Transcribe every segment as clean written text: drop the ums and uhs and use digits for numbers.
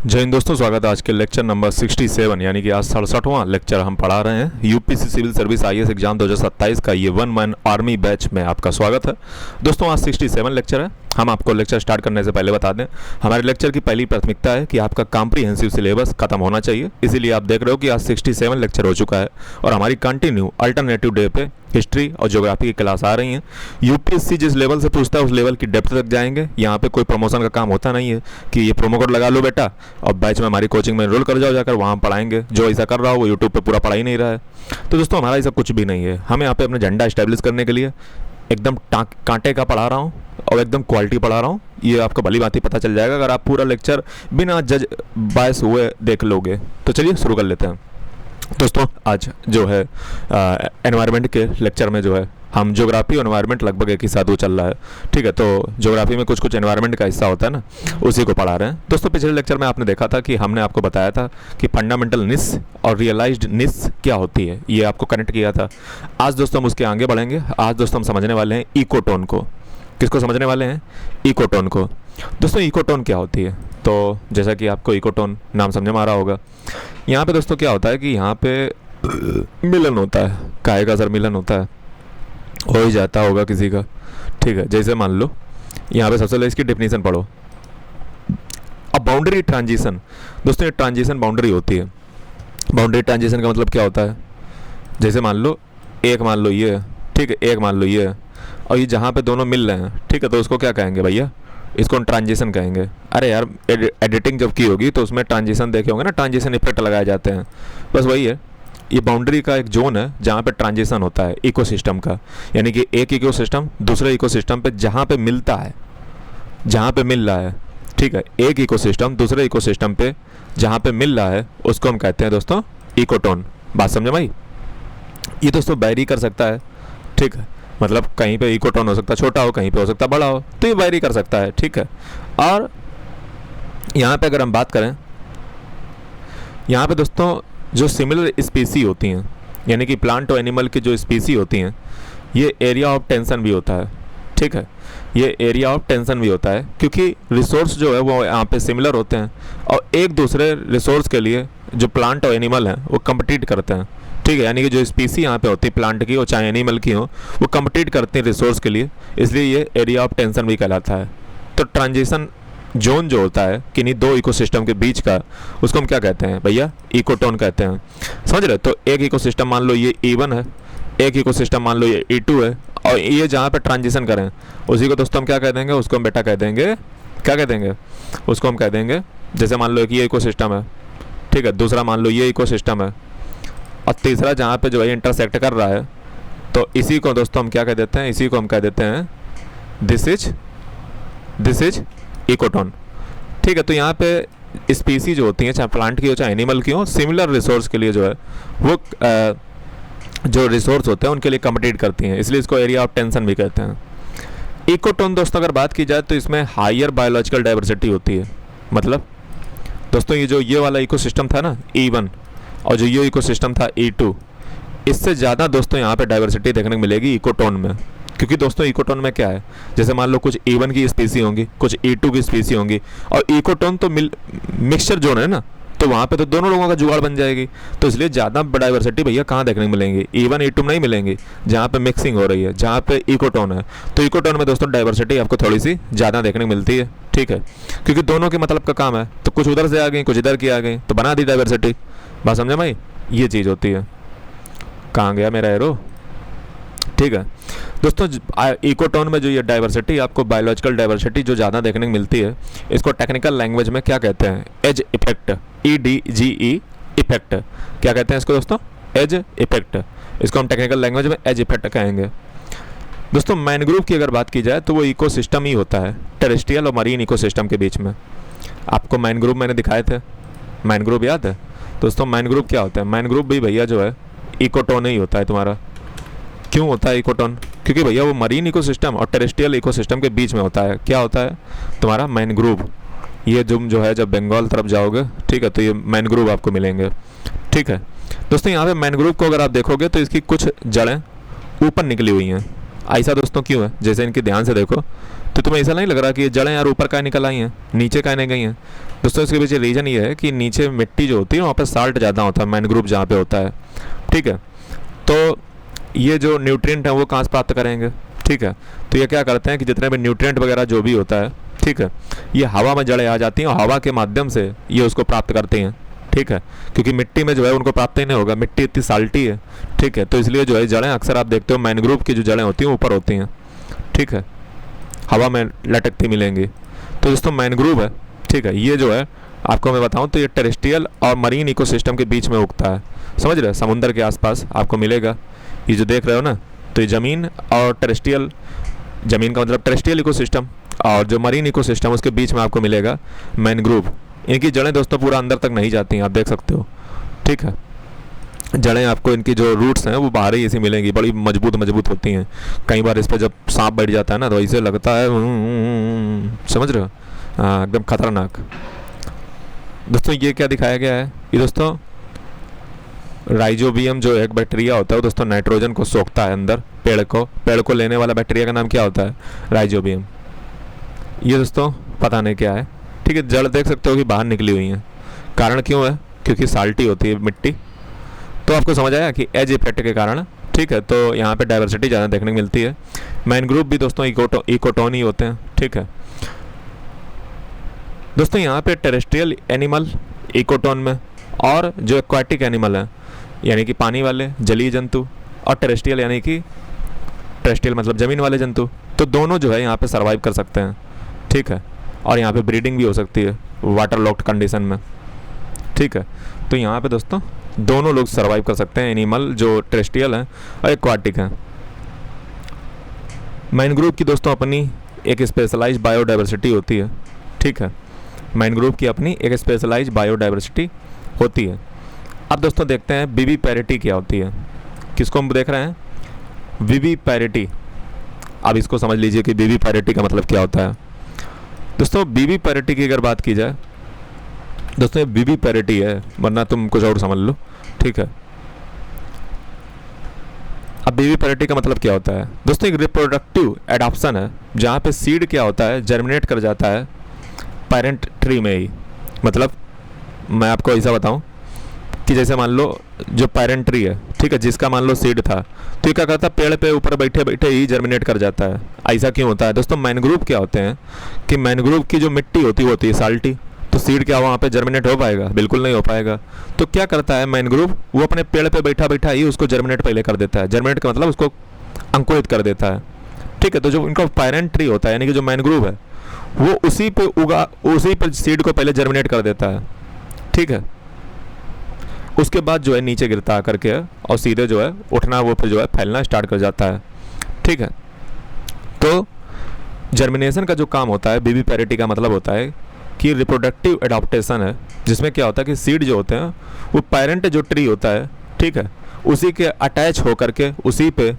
जय हिंद दोस्तों, स्वागत है आज के लेक्चर नंबर 67 यानी कि आज 67वां लेक्चर हम पढ़ा रहे हैं। UPSC civil service IAS exam 2027 का ये 1 मैन आर्मी बैच में आपका स्वागत है। दोस्तों आज 67 लेक्चर है। हम आपको लेक्चर स्टार्ट करने से पहले बता दें, हमारे लेक्चर की पहली प्राथमिकता है कि आपका कॉम्प्रिहेंसिव सिलेबस खत्म होना चाहिए। इसीलिए आप देख रहे हो कि आज 67 लेक्चर हो चुका है और हमारी कंटिन्यू अल्टरनेटिव डे पे हिस्ट्री और ज्योग्राफी की क्लास आ रही हैं। यूपीएससी जिस लेवल से पूछता है उस लेवल की डेप्थ तक जाएंगे। यहाँ पे कोई प्रमोशन का काम होता नहीं है कि ये प्रोमो कोड लगा लो बेटा और बैच में हमारी कोचिंग में एनरोल कर जाओ, जाकर वहाँ पढ़ाएंगे। जो ऐसा कर रहा हो वो यूट्यूब पे पूरा पढ़ा ही नहीं रहा है। तो दोस्तों हमारा ऐसा कुछ भी नहीं है। हम यहाँ पे अपना झंडा स्टैब्लिश करने के लिए एकदम कांटे का पढ़ा रहा हूँ और एकदम क्वालिटी पढ़ा रहा हूँ। ये आपको भली बात ही पता चल जाएगा अगर आप पूरा लेक्चर बिना जज बायस हुए देख लोगे। तो चलिए शुरू कर लेते हैं। दोस्तों आज जो है एनवायरनमेंट के लेक्चर में जो है हम ज्योग्राफी और एनवायरनमेंट लगभग एक ही साथ वो चल रहा है, ठीक है। तो ज्योग्राफी में कुछ कुछ एनवायरनमेंट का हिस्सा होता है ना, उसी को पढ़ा रहे हैं। दोस्तों पिछले लेक्चर में आपने देखा था कि हमने आपको बताया था कि फंडामेंटल निस और रियलाइज्ड निस क्या होती है, ये आपको कनेक्ट किया था। आज दोस्तों हम उसके आगे बढ़ेंगे। आज दोस्तों हम समझने वाले हैं इकोटोन को। किसको समझने वाले हैं? इकोटोन को। दोस्तों इकोटोन क्या होती है? तो जैसा कि आपको इकोटोन नाम समझ में आ रहा होगा, यहाँ पे दोस्तों क्या होता है कि यहाँ पे मिलन होता है। काहे का सर मिलन होता है? हो ही जाता होगा किसी का, ठीक है। जैसे मान लो यहाँ पे सबसे पहले इसकी डेफिनेशन पढ़ो। अब बाउंड्री ट्रांजिशन, दोस्तों ये ट्रांजिशन बाउंड्री होती है। बाउंड्री ट्रांजिशन का मतलब क्या होता है? जैसे मान लो एक मान लो ये, ठीक है, एक मान लो ये और ये जहाँ पे दोनों मिल रहे हैं, ठीक है, तो उसको क्या कहेंगे भैया? इसको ट्रांजिशन कहेंगे। अरे यार एडिटिंग जब की होगी तो उसमें ट्रांजिशन देखे होंगे ना, ट्रांजिशन इफेक्ट लगाए जाते हैं, बस वही है। ये बाउंड्री का एक जोन है जहाँ पे ट्रांजिशन होता है इकोसिस्टम का, यानी कि एक इकोसिस्टम दूसरे इकोसिस्टम पे जहाँ पे मिलता है, जहाँ पे मिल रहा है, ठीक है, एक इकोसिस्टम दूसरे इकोसिस्टम पे जहाँ पे मिल रहा है उसको हम कहते हैं दोस्तों इकोटोन। बात समझे भाई? ये दोस्तों वैरी कर सकता है, ठीक है, मतलब कहीं पे इकोटोन हो सकता है छोटा हो, कहीं पे हो सकता है बड़ा हो, तो ये वैरी कर सकता है, ठीक है। और यहाँ पे अगर हम बात करें, यहाँ पे दोस्तों जो सिमिलर स्पीसी होती हैं, यानी कि प्लांट और एनिमल की जो स्पीसी होती हैं, ये एरिया ऑफ टेंशन भी होता है, ठीक है। ये एरिया ऑफ टेंशन भी होता है क्योंकि रिसोर्स जो है वो यहाँ पे सिमिलर होते हैं और एक दूसरे रिसोर्स के लिए जो प्लांट और एनिमल हैं वो कम्पीट करते हैं, ठीक है। यानी कि जो स्पीसी यहाँ पे होती है प्लांट की और चाहे एनिमल की हो, वो कम्पीट करते हैं रिसोर्स के लिए, इसलिए ये एरिया ऑफ टेंशन भी कहलाता है। तो ट्रांजिशन जोन जो होता है किन्हीं दो इकोसिस्टम के बीच का, उसको हम क्या कहते हैं भैया? इकोटोन कहते हैं। समझ रहे? तो एक इकोसिस्टम मान लो ये E1 है, एक इकोसिस्टम मान लो ये E2 है और ये जहाँ पे ट्रांजिशन करें उसी को दोस्तों हम क्या कह देंगे? उसको हम बेटा कह देंगे, क्या कह देंगे? उसको हम कह देंगे, जैसे मान लो एक ये इकोसिस्टम है, ठीक है, दूसरा मान लो ये इकोसिस्टम है और तीसरा जहाँ पे जो है इंटरसेक्ट कर रहा है, तो इसी को दोस्तों हम क्या कह देते हैं? इसी को हम कह देते हैं दिस इज इकोटोन, ठीक है। तो यहाँ पे स्पीसी जो होती हैं, चाहे प्लांट की हो चाहे एनिमल की हो, सिमिलर रिसोर्स के लिए जो है वो जो रिसोर्स होते हैं उनके लिए कम्पीट करती हैं, इसलिए इसको एरिया ऑफ टेंशन भी कहते हैं। इकोटोन दोस्तों अगर बात की जाए तो इसमें हायर बायोलॉजिकल डाइवर्सिटी होती है। मतलब दोस्तों ये जो ये वाला इकोसिस्टम था ना E1 और जो ये इकोसिस्टम था E2, इससे ज़्यादा दोस्तों यहाँ पे डाइवर्सिटी देखने को मिलेगी इकोटोन में। क्योंकि दोस्तों इकोटोन में क्या है, जैसे मान लो कुछ E1 की स्पीसी होंगी, कुछ E2 की स्पीसी होंगी और इकोटोन तो मिक्सचर जोन है ना, तो वहाँ पे तो दोनों लोगों का जुगाड़ बन जाएगी। तो इसलिए ज़्यादा डाइवर्सिटी भैया कहाँ देखने को मिलेंगी? E1 E2 में नहीं मिलेंगी, जहाँ पे मिक्सिंग हो रही है, जहाँ पे इकोटोन है। तो इकोटोन में दोस्तों डाइवर्सिटी आपको थोड़ी सी ज़्यादा देखने को मिलती है, ठीक है, क्योंकि दोनों के मतलब का काम है। तो कुछ उधर से आ गई, कुछ इधर की आ गई, तो बना दी डाइवर्सिटी। बात समझे भाई? ये चीज़ होती है। कहाँ गया मेरा एरो? ठीक है दोस्तों, इकोटोन में जो ये डाइवर्सिटी आपको बायोलॉजिकल डाइवर्सिटी जो ज़्यादा देखने को मिलती है, इसको टेक्निकल लैंग्वेज में क्या कहते हैं? Edge effect, EDGE effect. क्या कहते हैं इसको दोस्तों? Edge effect. इसको हम टेक्निकल लैंग्वेज में एज इफेक्ट कहेंगे। दोस्तों मैनग्रोव की अगर बात की जाए तो वो इकोसिस्टम ही होता है टेरेस्ट्रियल और मरीन इकोसिस्टम के बीच में। आपको मैनग्रोव मैंने दिखाए थे, मैनग्रोव याद है दोस्तों? मैनग्रोव क्या होता है? मैनग्रोव भी भैया जो है इकोटोन ही होता है तुम्हारा। क्यों होता है इकोटोन? क्योंकि भैया वो मरीन इकोसिस्टम और टेरेस्ट्रियल इकोसिस्टम के बीच में होता है। क्या होता है तुम्हारा? मैनग्रोव। ये जो है जब बंगाल तरफ जाओगे, ठीक है, तो ये मैनग्रोव आपको मिलेंगे, ठीक है। दोस्तों यहाँ पे मैनग्रोव को अगर आप देखोगे तो इसकी कुछ जड़ें ऊपर निकली हुई हैं, ऐसा दोस्तों क्यों है? जैसे इनके ध्यान से देखो तो तुम्हें ऐसा नहीं लग रहा कि ये जड़ें यार ऊपर का निकल आई हैं, नीचे का नहीं गई हैं? दोस्तों इसके पीछे रीज़न ये है कि नीचे मिट्टी जो होती है वहाँ पर साल्ट ज़्यादा होता है, मैनग्रोव जहाँ पे होता है। ठीक है, तो ये जो न्यूट्रिएंट है वो कहाँ से प्राप्त करेंगे? ठीक है, तो ये क्या करते हैं कि जितने भी न्यूट्रिएंट वगैरह जो भी होता है, ठीक है, ये हवा में जड़ें आ जाती हैं और हवा के माध्यम से ये उसको प्राप्त करती हैं। ठीक है, क्योंकि मिट्टी में जो है उनको प्राप्त ही नहीं होगा, मिट्टी इतनी साल्टी है। ठीक है, तो इसलिए जो है जड़ें अक्सर आप देखते हो मैनग्रोव की जो जड़ें होती हैं ऊपर होती हैं। ठीक है, हवा में लटकती मिलेंगी। तो दोस्तों मैनग्रोव है, ठीक है, ये जो है आपको मैं बताऊं तो ये टेरेस्ट्रियल और मरीन इकोसिस्टम के बीच में उगता है। समझ रहे हैं? समुद्र के आसपास आपको मिलेगा। ये जो देख रहे हो ना, तो ये ज़मीन और टेरेस्ट्रियल, ज़मीन का मतलब टेरेस्ट्रियल इकोसिस्टम, और जो मरीन इकोसिस्टम उसके बीच में आपको मिलेगा मैनग्रोव। इनकी जड़ें दोस्तों पूरा अंदर तक नहीं जाती हैं, आप देख सकते हो। ठीक है, जड़ें आपको इनकी जो रूट्स हैं वो बाहर ही ऐसी मिलेंगी, बड़ी मजबूत मजबूत होती हैं। कई बार इस पर जब सांप बैठ जाता है ना तो ऐसे लगता है, समझ रहे हो? हाँ, एकदम खतरनाक। दोस्तों ये क्या दिखाया गया है? ये दोस्तों राइजोबियम जो एक बैक्टीरिया होता है वो दोस्तों नाइट्रोजन को सोखता है अंदर, पेड़ को लेने वाला बैक्टीरिया का नाम क्या होता है? राइजोबियम। ये दोस्तों पता नहीं क्या है। ठीक है, जड़ देख सकते हो कि बाहर निकली हुई है। कारण क्यों है? क्योंकि साल्टी होती है मिट्टी। तो आपको समझ आया कि एज इफेक्ट के कारण। ठीक है, तो यहाँ पे डाइवर्सिटी ज़्यादा देखने को मिलती है। मैनग्रोव भी दोस्तों इकोटोन ही होते हैं। ठीक है दोस्तों, यहाँ पे टेरेस्ट्रियल एनिमल इकोटोन में, और जो एक्वाटिक एनिमल है यानी कि पानी वाले जलीय जंतु, और टेरेस्ट्रियल यानी कि टेरेस्ट्रियल मतलब ज़मीन वाले जंतु, तो दोनों जो है यहाँ पे सर्वाइव कर सकते हैं। ठीक है, और यहाँ पे ब्रीडिंग भी हो सकती है वाटर लॉक्ड कंडीशन में। ठीक है, तो यहाँ पे दोस्तों दोनों लोग सर्वाइव कर सकते हैं, एनिमल जो टेरेस्ट्रियल हैं और एक्वाटिक हैं। मैनग्रोव की दोस्तों अपनी एक स्पेशलाइज्ड बायोडाइवर्सिटी होती है। ठीक है, मैनग्रोव की अपनी एक स्पेशलाइज्ड बायोडाइवर्सिटी होती है। अब दोस्तों देखते हैं विविपैरिटी क्या होती है। किसको हम देख रहे हैं? विविपैरिटी। अब इसको समझ लीजिए कि विविपैरिटी का मतलब क्या होता है। दोस्तों विविपैरिटी की अगर बात की जाए, दोस्तों ये विविपैरिटी है, वरना तुम कुछ और समझ लो। ठीक है, अब विविपैरिटी का मतलब क्या होता है? दोस्तों एक रिप्रोडक्टिव एडॉप्शन है जहाँ पे सीड क्या होता है, जर्मिनेट कर जाता है पेरेंट ट्री में ही। मतलब मैं आपको ऐसा बताऊं कि जैसे मान लो जो पेरेंट ट्री है, ठीक है, जिसका मान लो सीड था, तो ये क्या करता है, पेड़ पे ऊपर बैठे बैठे ही जर्मिनेट कर जाता है। ऐसा क्यों होता है? दोस्तों मैनग्रोव क्या होते हैं कि मैनग्रोव की जो मिट्टी होती है साल्टी, तो सीड क्या वहाँ पे जर्मिनेट हो पाएगा? बिल्कुल नहीं हो पाएगा। तो क्या करता है मैनग्रोव, वो अपने पेड़ पे बैठा बैठा ही उसको जर्मिनेट पहले कर देता है। जर्मिनेट का मतलब उसको अंकुरित कर देता है। ठीक है, तो जो इनका पेरेंट ट्री होता है यानी कि जो मैनग्रोव है वो उसी पे सीड को पहले जर्मिनेट कर देता है। ठीक है, उसके बाद जो है नीचे गिरता करके और सीधे जो है उठना, वो फिर जो है फैलना स्टार्ट कर जाता है। ठीक है, तो जर्मिनेशन का जो काम होता है, विविपैरिटी का मतलब होता है कि रिप्रोडक्टिव एडॉप्टेशन है, जिसमें क्या होता है कि सीड जो होते हैं वो पेरेंट जो ट्री होता है, ठीक है, उसी के अटैच होकर के उसी पे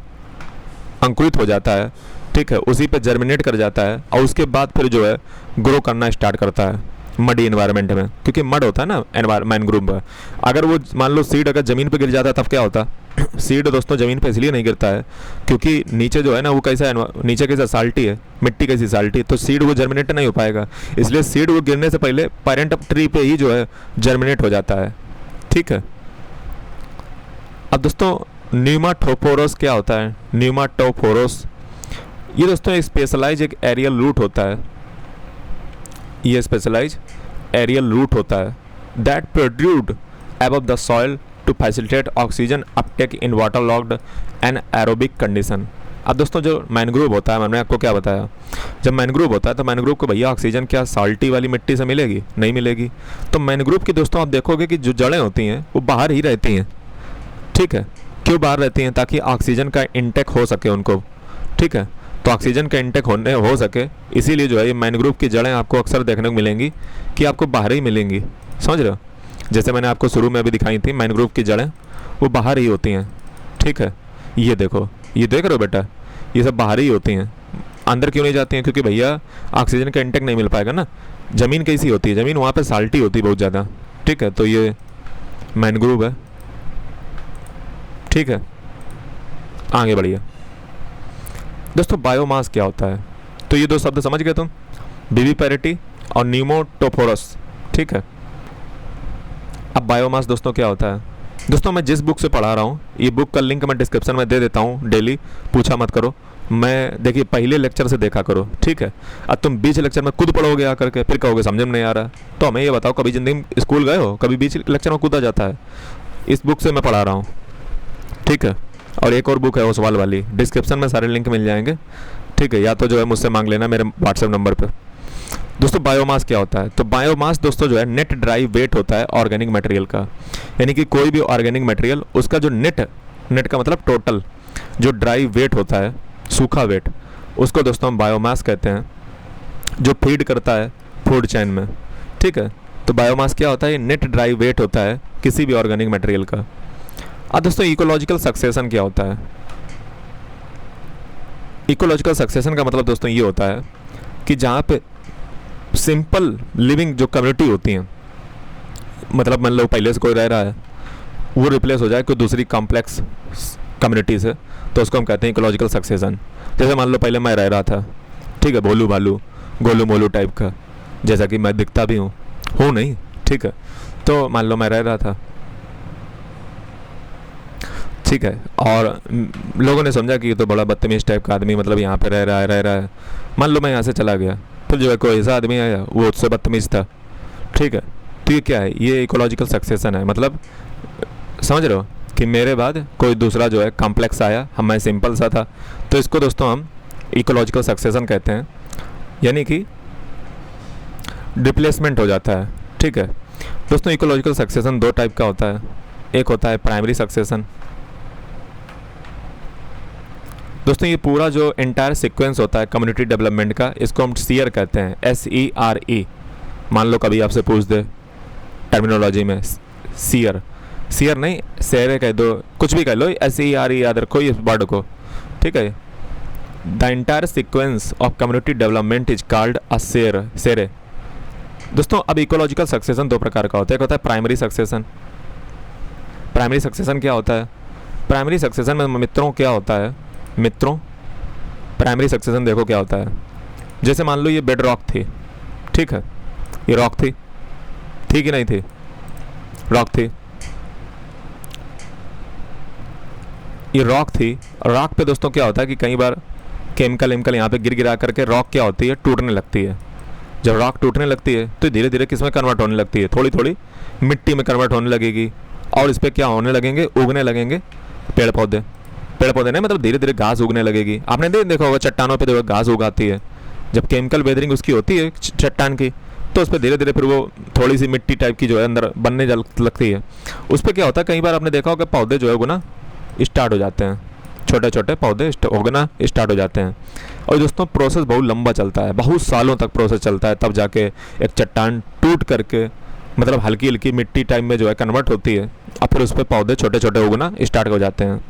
अंकुरित हो जाता है। ठीक है, उसी पे जर्मिनेट कर जाता है और उसके बाद फिर जो है ग्रो करना स्टार्ट करता है मडी एनवायरनमेंट में, क्योंकि मड होता है ना मैनग्रोव में। अगर वो मान लो सीड अगर ज़मीन पे गिर जाता है तब क्या होता? सीड दोस्तों ज़मीन पे इसलिए नहीं गिरता है क्योंकि नीचे जो है ना वो कैसा नीचे कैसा साल्टी है, मिट्टी कैसी साल्टी, तो सीड वो जर्मिनेट नहीं हो पाएगा। इसलिए सीड वो गिरने से पहले पेरेंट ट्री पे ही जो है जर्मिनेट हो जाता है। ठीक है, अब दोस्तों न्यूमाटोफोरस क्या होता है? न्यूमाटोफोरस ये दोस्तों एक स्पेशलाइज एक एरियल रूट होता है। ये स्पेशलाइज एरियल रूट होता है that protrude above the soil to facilitate oxygen uptake in waterlogged and aerobic condition. अब दोस्तों जो मैनग्रोव होता है, मैंने आपको क्या बताया, जब मैनग्रोव होता है तो मैनग्रोव को भैया ऑक्सीजन क्या साल्टी वाली मिट्टी से मिलेगी? नहीं मिलेगी। तो मैनग्रोव की दोस्तों आप देखोगे कि जो जड़ें होती हैं वो बाहर ही रहती हैं। ठीक है, क्यों बाहर रहती हैं? ताकि ऑक्सीजन का इंटेक हो सके उनको। ठीक है, तो ऑक्सीजन का इंटेक हो सके, इसीलिए जो है ये मैनग्रोव की जड़ें आपको अक्सर देखने को मिलेंगी कि आपको बाहर ही मिलेंगी। समझ रहे हो? जैसे मैंने आपको शुरू में भी दिखाई थी, मैनग्रोव की जड़ें वो बाहर ही होती हैं। ठीक है, ये देखो, ये देख रहे हो बेटा, ये सब बाहर ही होती हैं, अंदर क्यों नहीं जाती हैं? क्योंकि भैया ऑक्सीजन का इंटेक नहीं मिल पाएगा ना। ज़मीन कैसी होती है? ज़मीन वहाँ पे साल्टी होती है बहुत ज़्यादा। ठीक है, तो ये मैनग्रोव है। ठीक है, आगे बढ़िए। दोस्तों बायोमास क्या होता है, तो ये दो शब्द समझ गए तुम, विविपेरिटी और न्यूमोटोफोरस, ठीक है। अब बायोमास दोस्तों क्या होता है, दोस्तों मैं जिस बुक से पढ़ा रहा हूँ, ये बुक का लिंक मैं डिस्क्रिप्शन में दे देता हूँ डेली, पूछा मत करो, मैं देखिए पहले लेक्चर से देखा करो, ठीक है। अब तुम बीच लेक्चर में खुद पढ़ोगे आकर के, फिर कहोगे समझ में नहीं आ रहा, तो हमें ये बताओ कभी ज़िंदगी में स्कूल गए हो, कभी बीच लेक्चर में कूदा जाता है। इस बुक से मैं पढ़ा रहा हूँ, ठीक है। और एक और बुक है ओसवाल वाली, डिस्क्रिप्शन में सारे लिंक मिल जाएंगे, ठीक है। या तो जो है मुझसे मांग लेना मेरे व्हाट्सएप नंबर पर। दोस्तों बायोमास क्या होता है, तो बायोमास दोस्तों जो है नेट ड्राई वेट होता है ऑर्गेनिक मटेरियल का, यानी कि कोई भी ऑर्गेनिक मटेरियल उसका जो नेट का मतलब टोटल जो ड्राई वेट होता है, सूखा वेट, उसको दोस्तों हम बायोमास कहते हैं, जो फीड करता है फूड चेन में, ठीक है। तो बायोमास क्या होता है, ये नेट ड्राई वेट होता है किसी भी ऑर्गेनिक मटेरियल का। अब दोस्तों इकोलॉजिकल सक्सेशन क्या होता है, इकोलॉजिकल सक्सेशन का मतलब दोस्तों ये होता है कि जहाँ पे सिंपल लिविंग जो कम्युनिटी होती हैं, मतलब मान लो पहले से कोई रह रहा है, वो रिप्लेस हो जाए कोई दूसरी कॉम्प्लेक्स कम्युनिटी से, तो उसको हम कहते हैं इकोलॉजिकल सक्सेशन। जैसे मान लो पहले मैं रह रहा था, ठीक है, भोलू भालू गोलू मोलू टाइप का, जैसा कि मैं दिखता भी हूँ नहीं, ठीक है। तो मान लो मैं रह रहा था, ठीक है, और लोगों ने समझा कि ये तो बड़ा बदतमीज़ टाइप का आदमी, मतलब यहाँ पे रह रहा है। मान लो मैं यहाँ से चला गया, फिर जो है कोई ऐसा आदमी आया वो उससे बदतमीज़ था, ठीक है। तो ये क्या है, ये इकोलॉजिकल सक्सेशन है, मतलब समझ रहे हो कि मेरे बाद कोई दूसरा जो है कॉम्प्लेक्स आया, हम मैं सिंपल सा था, तो इसको दोस्तों हम इकोलॉजिकल सक्सेशन कहते हैं, यानी कि रिप्लेसमेंट हो जाता है, ठीक है। दोस्तों इकोलॉजिकल सक्सेशन दो टाइप का होता है, एक होता है प्राइमरी सक्सेशन। दोस्तों ये पूरा जो एंटायर सीक्वेंस होता है कम्युनिटी डेवलपमेंट का, इसको हम सीयर कहते हैं, SERE। मान लो कभी आपसे पूछ दे टर्मिनोलॉजी में, सीयर नहीं सेरे कह दो, कुछ भी कह लो, SERE याद रखो इस वर्ड को, ठीक है। The entire sequence of community development is called a sere. दोस्तों अब इकोलॉजिकल सक्सेशन दो प्रकार का होता है, एक होता है प्राइमरी सक्सेशन। प्राइमरी सक्सेशन क्या होता है, प्राइमरी सक्सेशन में मित्रों क्या होता है, मित्रों प्राइमरी सक्सेशन देखो क्या होता है, जैसे मान लो ये बेड रॉक थी, ठीक है, ये रॉक थी कि नहीं थी, रॉक थी, ये रॉक थी। रॉक पे दोस्तों क्या होता है कि कई बार केमिकल यहाँ पे गिरा करके रॉक क्या होती है, टूटने लगती है। जब रॉक टूटने लगती है तो धीरे धीरे किस में कन्वर्ट होने लगती है, थोड़ी थोड़ी मिट्टी में कन्वर्ट होने लगेगी, और इस पर क्या होने लगेंगे, उगने लगेंगे पेड़ पौधे नहीं, मतलब धीरे धीरे घास उगने लगेगी। आपने देखा होगा चट्टानों पे घास उगाती है, जब केमिकल वेदरिंग उसकी होती है चट्टान की, तो उस पर धीरे धीरे फिर वो थोड़ी सी मिट्टी टाइप की जो है अंदर बनने लगती है। उस पर क्या होता है, कई बार आपने देखा होगा पौधे जो है वो ना स्टार्ट हो जाते हैं, छोटे छोटे पौधे उगना स्टार्ट हो जाते हैं। और दोस्तों प्रोसेस बहुत लंबा चलता है, बहुत सालों तक प्रोसेस चलता है, तब जाके एक चट्टान टूट करके मतलब हल्की हल्की मिट्टी टाइप में जो है कन्वर्ट होती है, और फिर उस पर पौधे छोटे छोटे उगना स्टार्ट हो जाते हैं।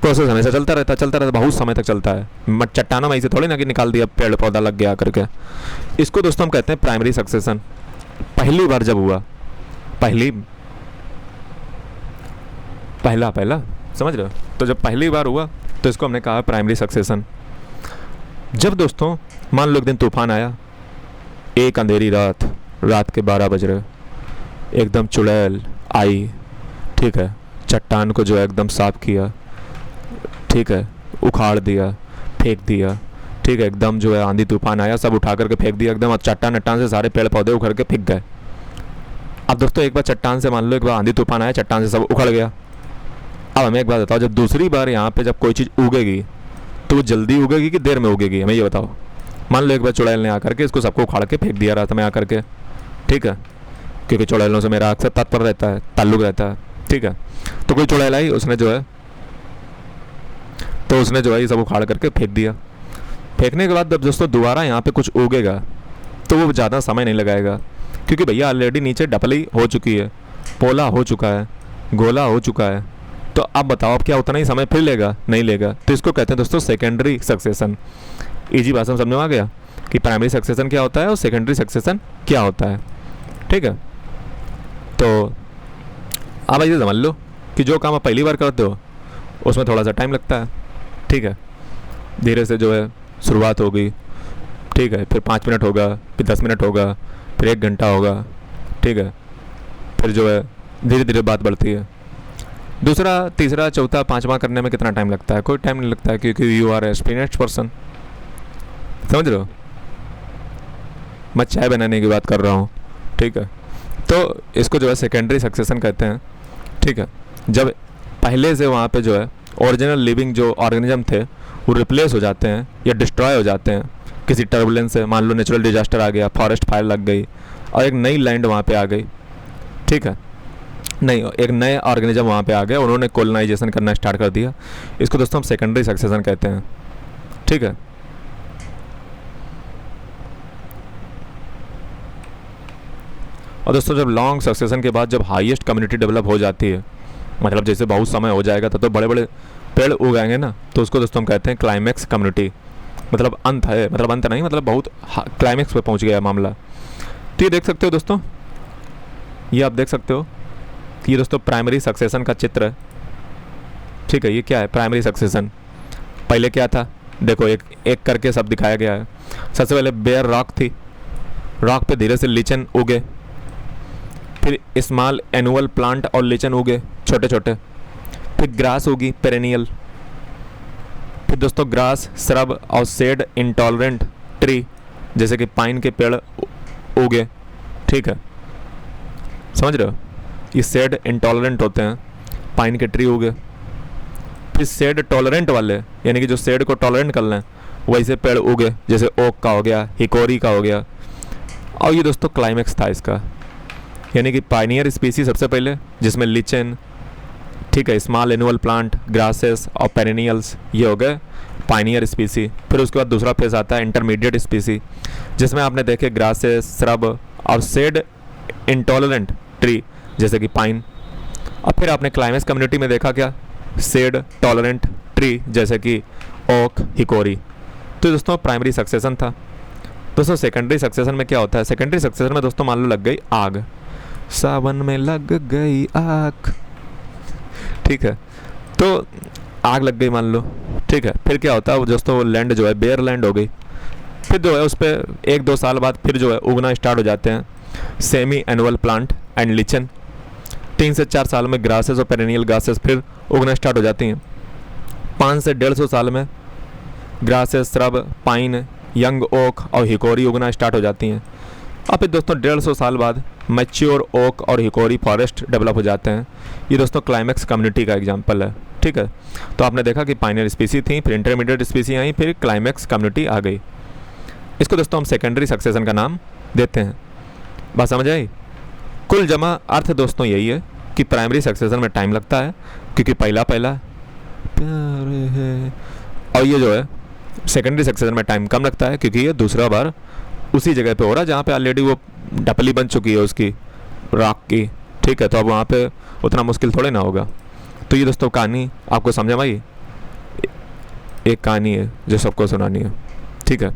प्रोसेस हमेशा चलता रहता, बहुत समय तक चलता है। चट्टानों में ऐसे थोड़ी ना कि निकाल दिया पेड़ पौधा लग गया करके। इसको दोस्तों हम कहते हैं प्राइमरी सक्सेशन। पहली बार जब हुआ, पहला समझ रहे हो, तो जब पहली बार हुआ तो इसको हमने कहा प्राइमरी सक्सेशन। जब दोस्तों मान लो एक दिन तूफान आया, एक अंधेरी रात के 12 बज रहे, एकदम चुड़ैल आई, ठीक है, चट्टान को जो है एकदम साफ किया, ठीक है, उखाड़ दिया, फेंक दिया, ठीक है, एकदम जो है आंधी तूफान आया, सब उठा करके फेंक दिया एकदम, चट्टान से सारे पेड़ पौधे उखड़ के फेंक गए। अब दोस्तों एक बार चट्टान से, मान लो एक बार आंधी तूफान आया, चट्टान से सब उखड़ गया। अब हमें एक बात बताओ, जब दूसरी बार यहाँ पे जब कोई चीज़ उगेगी तो वो जल्दी उगेगी कि देर में उगेगी, हमें ये बताओ। मान लो एक बार चुड़ैल ने आकर के इसको सबको उखाड़ के फेंक दिया रात में आकर के, ठीक है, क्योंकि चुड़ैलों से मेरा अक्सर ताल्लुक रहता है, ठीक है। तो कोई चुड़ैल आई, उसने जो है ये सब उखाड़ करके फेंक दिया। फेंकने के बाद जब दोस्तों दोबारा यहाँ पे कुछ उगेगा तो वो ज़्यादा समय नहीं लगाएगा, क्योंकि भैया ऑलरेडी नीचे डपली हो चुकी है, पोला हो चुका है, गोला हो चुका है। तो अब बताओ, अब क्या उतना ही समय फिर लेगा, नहीं लेगा। तो इसको कहते हैं दोस्तों सेकेंडरी सक्सेशन। इजी भाषा में समझ में आ गया कि प्राइमरी सक्सेशन क्या होता है और सेकेंडरी सक्सेशन क्या होता है, ठीक है। तो अब ऐसे समझ लो कि जो काम आप पहली बार करते हो उसमें थोड़ा सा टाइम लगता है, ठीक है। धीरे से जो है शुरुआत होगी, ठीक है, फिर 5 मिनट होगा, फिर 10 मिनट होगा, फिर 1 घंटा होगा, ठीक है, फिर जो है धीरे धीरे बात बढ़ती है। दूसरा, तीसरा, चौथा, पांचवा करने में कितना टाइम लगता है? कोई टाइम नहीं लगता है, क्योंकि यू आर एक्सपीरियंस्ड पर्सन। समझ रहे हो? मैं चाय बनाने की बात कर रहा हूँ, ठीक है। तो इसको जो है सेकेंडरी सक्सेशन कहते हैं, ठीक है। जब पहले से वहाँ पे जो है ओरिजिनल लिविंग जो ऑर्गेनिज्म थे वो रिप्लेस हो जाते हैं या डिस्ट्रॉय हो जाते हैं किसी टर्बुलेंस से। मान लो नेचुरल डिजास्टर आ गया, फॉरेस्ट फायर लग गई और एक नई लैंड वहाँ पे आ गई, ठीक है, नहीं, एक नए ऑर्गेनिज्म वहाँ पे आ गए, उन्होंने कोलोनाइजेशन करना स्टार्ट कर दिया। इसको दोस्तों हम सेकेंडरी सक्सेशन कहते हैं, ठीक है। और दोस्तों जब लॉन्ग सक्सेशन के बाद जब हाईएस्ट कम्युनिटी डेवलप हो जाती है, मतलब जैसे बहुत समय हो जाएगा तो बड़े बड़े पेड़ उगाएंगे ना, तो उसको दोस्तों हम कहते हैं क्लाइमैक्स कम्युनिटी। मतलब अंत है, मतलब अंत नहीं, मतलब बहुत क्लाइमैक्स पे पहुंच गया मामला। तो ये देख सकते हो दोस्तों, ये आप देख सकते हो, ये दोस्तों प्राइमरी सक्सेशन का चित्र है, ठीक है। ये क्या है? Primary succession. पहले क्या था? देखो, एक एक करके सब दिखाया गया है। सबसे पहले बेयर रॉक थी, रॉक पे धीरे से लीचन उगे, फिर स्मॉल एनुअल प्लांट और लीचन उगे छोटे छोटे, फिर ग्रास होगी पेरेनियल, फिर दोस्तों ग्रास, श्रब और शेड इंटॉलरेंट ट्री जैसे कि पाइन के पेड़ उगे, ठीक है। समझ रहे हो? ये शेड इंटॉलरेंट होते हैं, पाइन के ट्री उगे। फिर शेड टॉलरेंट वाले, यानी कि जो शेड को टॉलरेंट कर लें, वैसे पेड़ उगे, जैसे ओक का हो गया, हिकोरी का हो गया। और ये दोस्तों क्लाइमैक्स था इसका, यानी कि पाइनियर स्पीसीज सबसे पहले, जिसमें लीचन, ठीक है, स्मॉल एनुअल प्लांट, ग्रासेस और पेरेनियल्स, ये हो गए पाइनियर स्पीसी। फिर उसके बाद दूसरा फेज आता है इंटरमीडिएट स्पीसी, जिसमें आपने देखे ग्रासेस, श्रब और शेड इंटॉलरेंट ट्री जैसे कि पाइन। और फिर आपने क्लाइमैक्स कम्युनिटी में देखा क्या? शेड टॉलरेंट ट्री जैसे कि ओक, हिकोरी। तो दोस्तों प्राइमरी सक्सेशन था। दोस्तों सेकेंडरी सक्सेशन में क्या होता है? सेकेंडरी सक्सेशन में दोस्तों मान लो लग गई आग, सावन में लग गई आग, ठीक है, तो आग लग गई मान लो, ठीक है। फिर क्या होता है? वो दोस्तों लैंड जो है बेयर लैंड हो गई। फिर जो है उस पर 1-2 साल बाद फिर जो है उगना स्टार्ट हो जाते हैं सेमी एनुअल प्लांट एंड लीचन। 3 से 4 साल में ग्रासेस और पेरेनियल ग्रासेस फिर उगना स्टार्ट हो जाती हैं। 5 से 150 साल में grasses, shrub, pine, young oak और हिकोरी उगना स्टार्ट हो जाती हैं। और फिर दोस्तों 150 साल बाद मैच्योर ओक और हिकोरी फॉरेस्ट डेवलप हो जाते हैं। ये दोस्तों क्लाइमैक्स कम्युनिटी का एग्जांपल है, ठीक है। तो आपने देखा कि पाइनियर स्पीसी थी, फिर इंटरमीडिएट स्पीसी आई, फिर क्लाइमैक्स कम्युनिटी आ गई। इसको दोस्तों हम सेकेंडरी सक्सेशन का नाम देते हैं। बात समझ आई? कुल जमा अर्थ दोस्तों यही है कि प्राइमरी सक्सेशन में टाइम लगता है क्योंकि पहला प्यार है, और ये जो है सेकेंडरी सक्सेशन में टाइम कम लगता है क्योंकि ये दूसरा बार उसी जगह पे हो रहा है जहाँ पे ऑलरेडी वो डपली बन चुकी है उसकी रॉक की, ठीक है। तो अब वहाँ पे उतना मुश्किल थोड़े ना होगा। तो ये दोस्तों कहानी आपको समझ में आई? एक कहानी है जो सबको सुनानी है, ठीक है।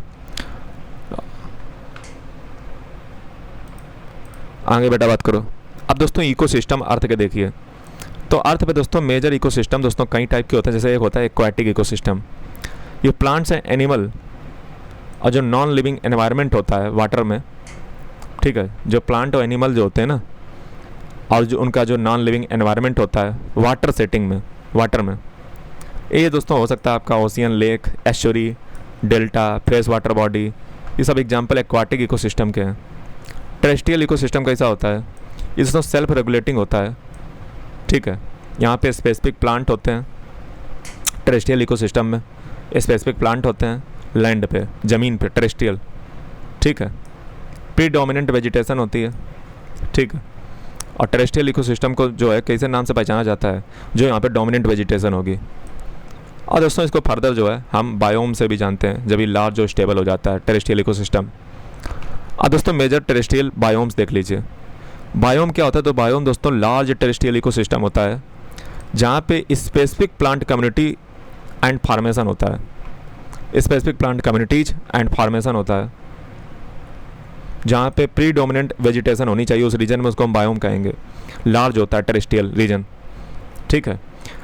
आगे बेटा बात करो। अब दोस्तों इकोसिस्टम अर्थ के देखिए, तो अर्थ पे दोस्तों मेजर इकोसिस्टम दोस्तों कई टाइप के होते हैं। जैसे एक होता है एक्वाटिक इकोसिस्टम, ये प्लांट्स एंड एनिमल और जो नॉन लिविंग एनवायरनमेंट होता है वाटर में, ठीक है, जो प्लांट और एनिमल जो होते हैं ना, और जो उनका जो नॉन लिविंग एनवायरनमेंट होता है वाटर सेटिंग में, वाटर में, ये दोस्तों हो सकता है आपका ocean, lake, estuary, delta, fresh water body, ये सब एग्जाम्पल एक्वाटिक इकोसिस्टम के हैं। टेरेस्ट्रियल इकोसिस्टम कैसा होता है? ये दोस्तों सेल्फ रेगुलेटिंग होता है, ठीक है। यहाँ पे स्पेसिफिक प्लांट होते हैं टेरेस्ट्रियल इकोसिस्टम में, स्पेसिफिक प्लांट होते हैं लैंड पे, ज़मीन पे, टेरेस्ट्रियल, ठीक है। प्रीडोमिनेंट वेजिटेशन होती है, ठीक है। और टेरेस्ट्रियल इकोसिस्टम को जो है कैसे नाम से पहचाना जाता है? जो यहाँ पे डोमिनेंट वेजिटेशन होगी। और दोस्तों इसको फर्दर जो है हम बायोम से भी जानते हैं, जब ये लार्ज और स्टेबल हो जाता है टेरेस्ट्रियल इकोसिस्टम। और दोस्तों मेजर टेरेस्ट्रियल बायोम्स देख लीजिए। बायोम क्या होता है? तो बायोम दोस्तों लार्ज टेरेस्ट्रियल इकोसिस्टम होता है जहाँ पे specific plant community and formation होता है, specific plant communities and formation होता है, जहाँ पे प्रीडोमिनेंट वेजिटेशन होनी चाहिए उस रीजन में, उसको हम बायोम कहेंगे। लार्ज होता है टेरेस्ट्रियल रीजन, ठीक है।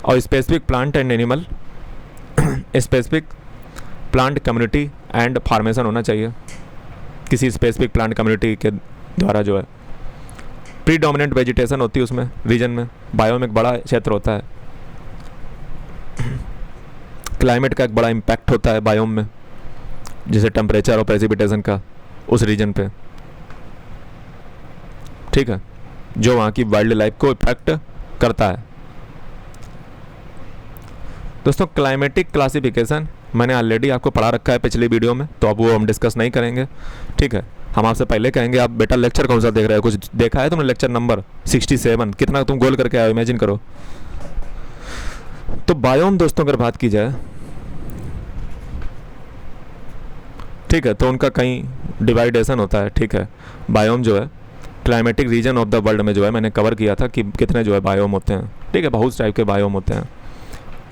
और specific plant and animal, specific plant community and formation होना चाहिए किसी स्पेसिफिक प्लांट कम्युनिटी के द्वारा जो है। प्रीडोमिनेंट वेजिटेशन होती है उसमें रीजन में, बायोम एक बड़ा क्षेत्र होता है, क्लाइमेट का एक बड़ा इम्पैक्ट होता है बायोम में, जैसे टेम्परेचर और प्रेसिपिटेशन का उस रीजन पे, ठीक है, जो वहाँ की वाइल्ड लाइफ को इफेक्ट करता है। दोस्तों क्लाइमेटिक क्लासिफिकेशन मैंने ऑलरेडी आपको पढ़ा रखा है पिछली वीडियो में, तो अब वो हम डिस्कस नहीं करेंगे, ठीक है। हम आपसे पहले कहेंगे आप बेटा लेक्चर कौन सा देख रहे हो, कुछ देखा है तुमने लेक्चर नंबर 67, कितना तुम गोल करके आए, इमेजिन करो। तो बायोम दोस्तों अगर बात की जाए, ठीक है, तो उनका कहीं डिवाइडेशन होता है, ठीक है। बायोम जो है climatic reason of the world में जो है मैंने कवर किया था कि कितने जो है बायोम होते हैं, ठीक है, बहुत टाइप के बायोम होते हैं।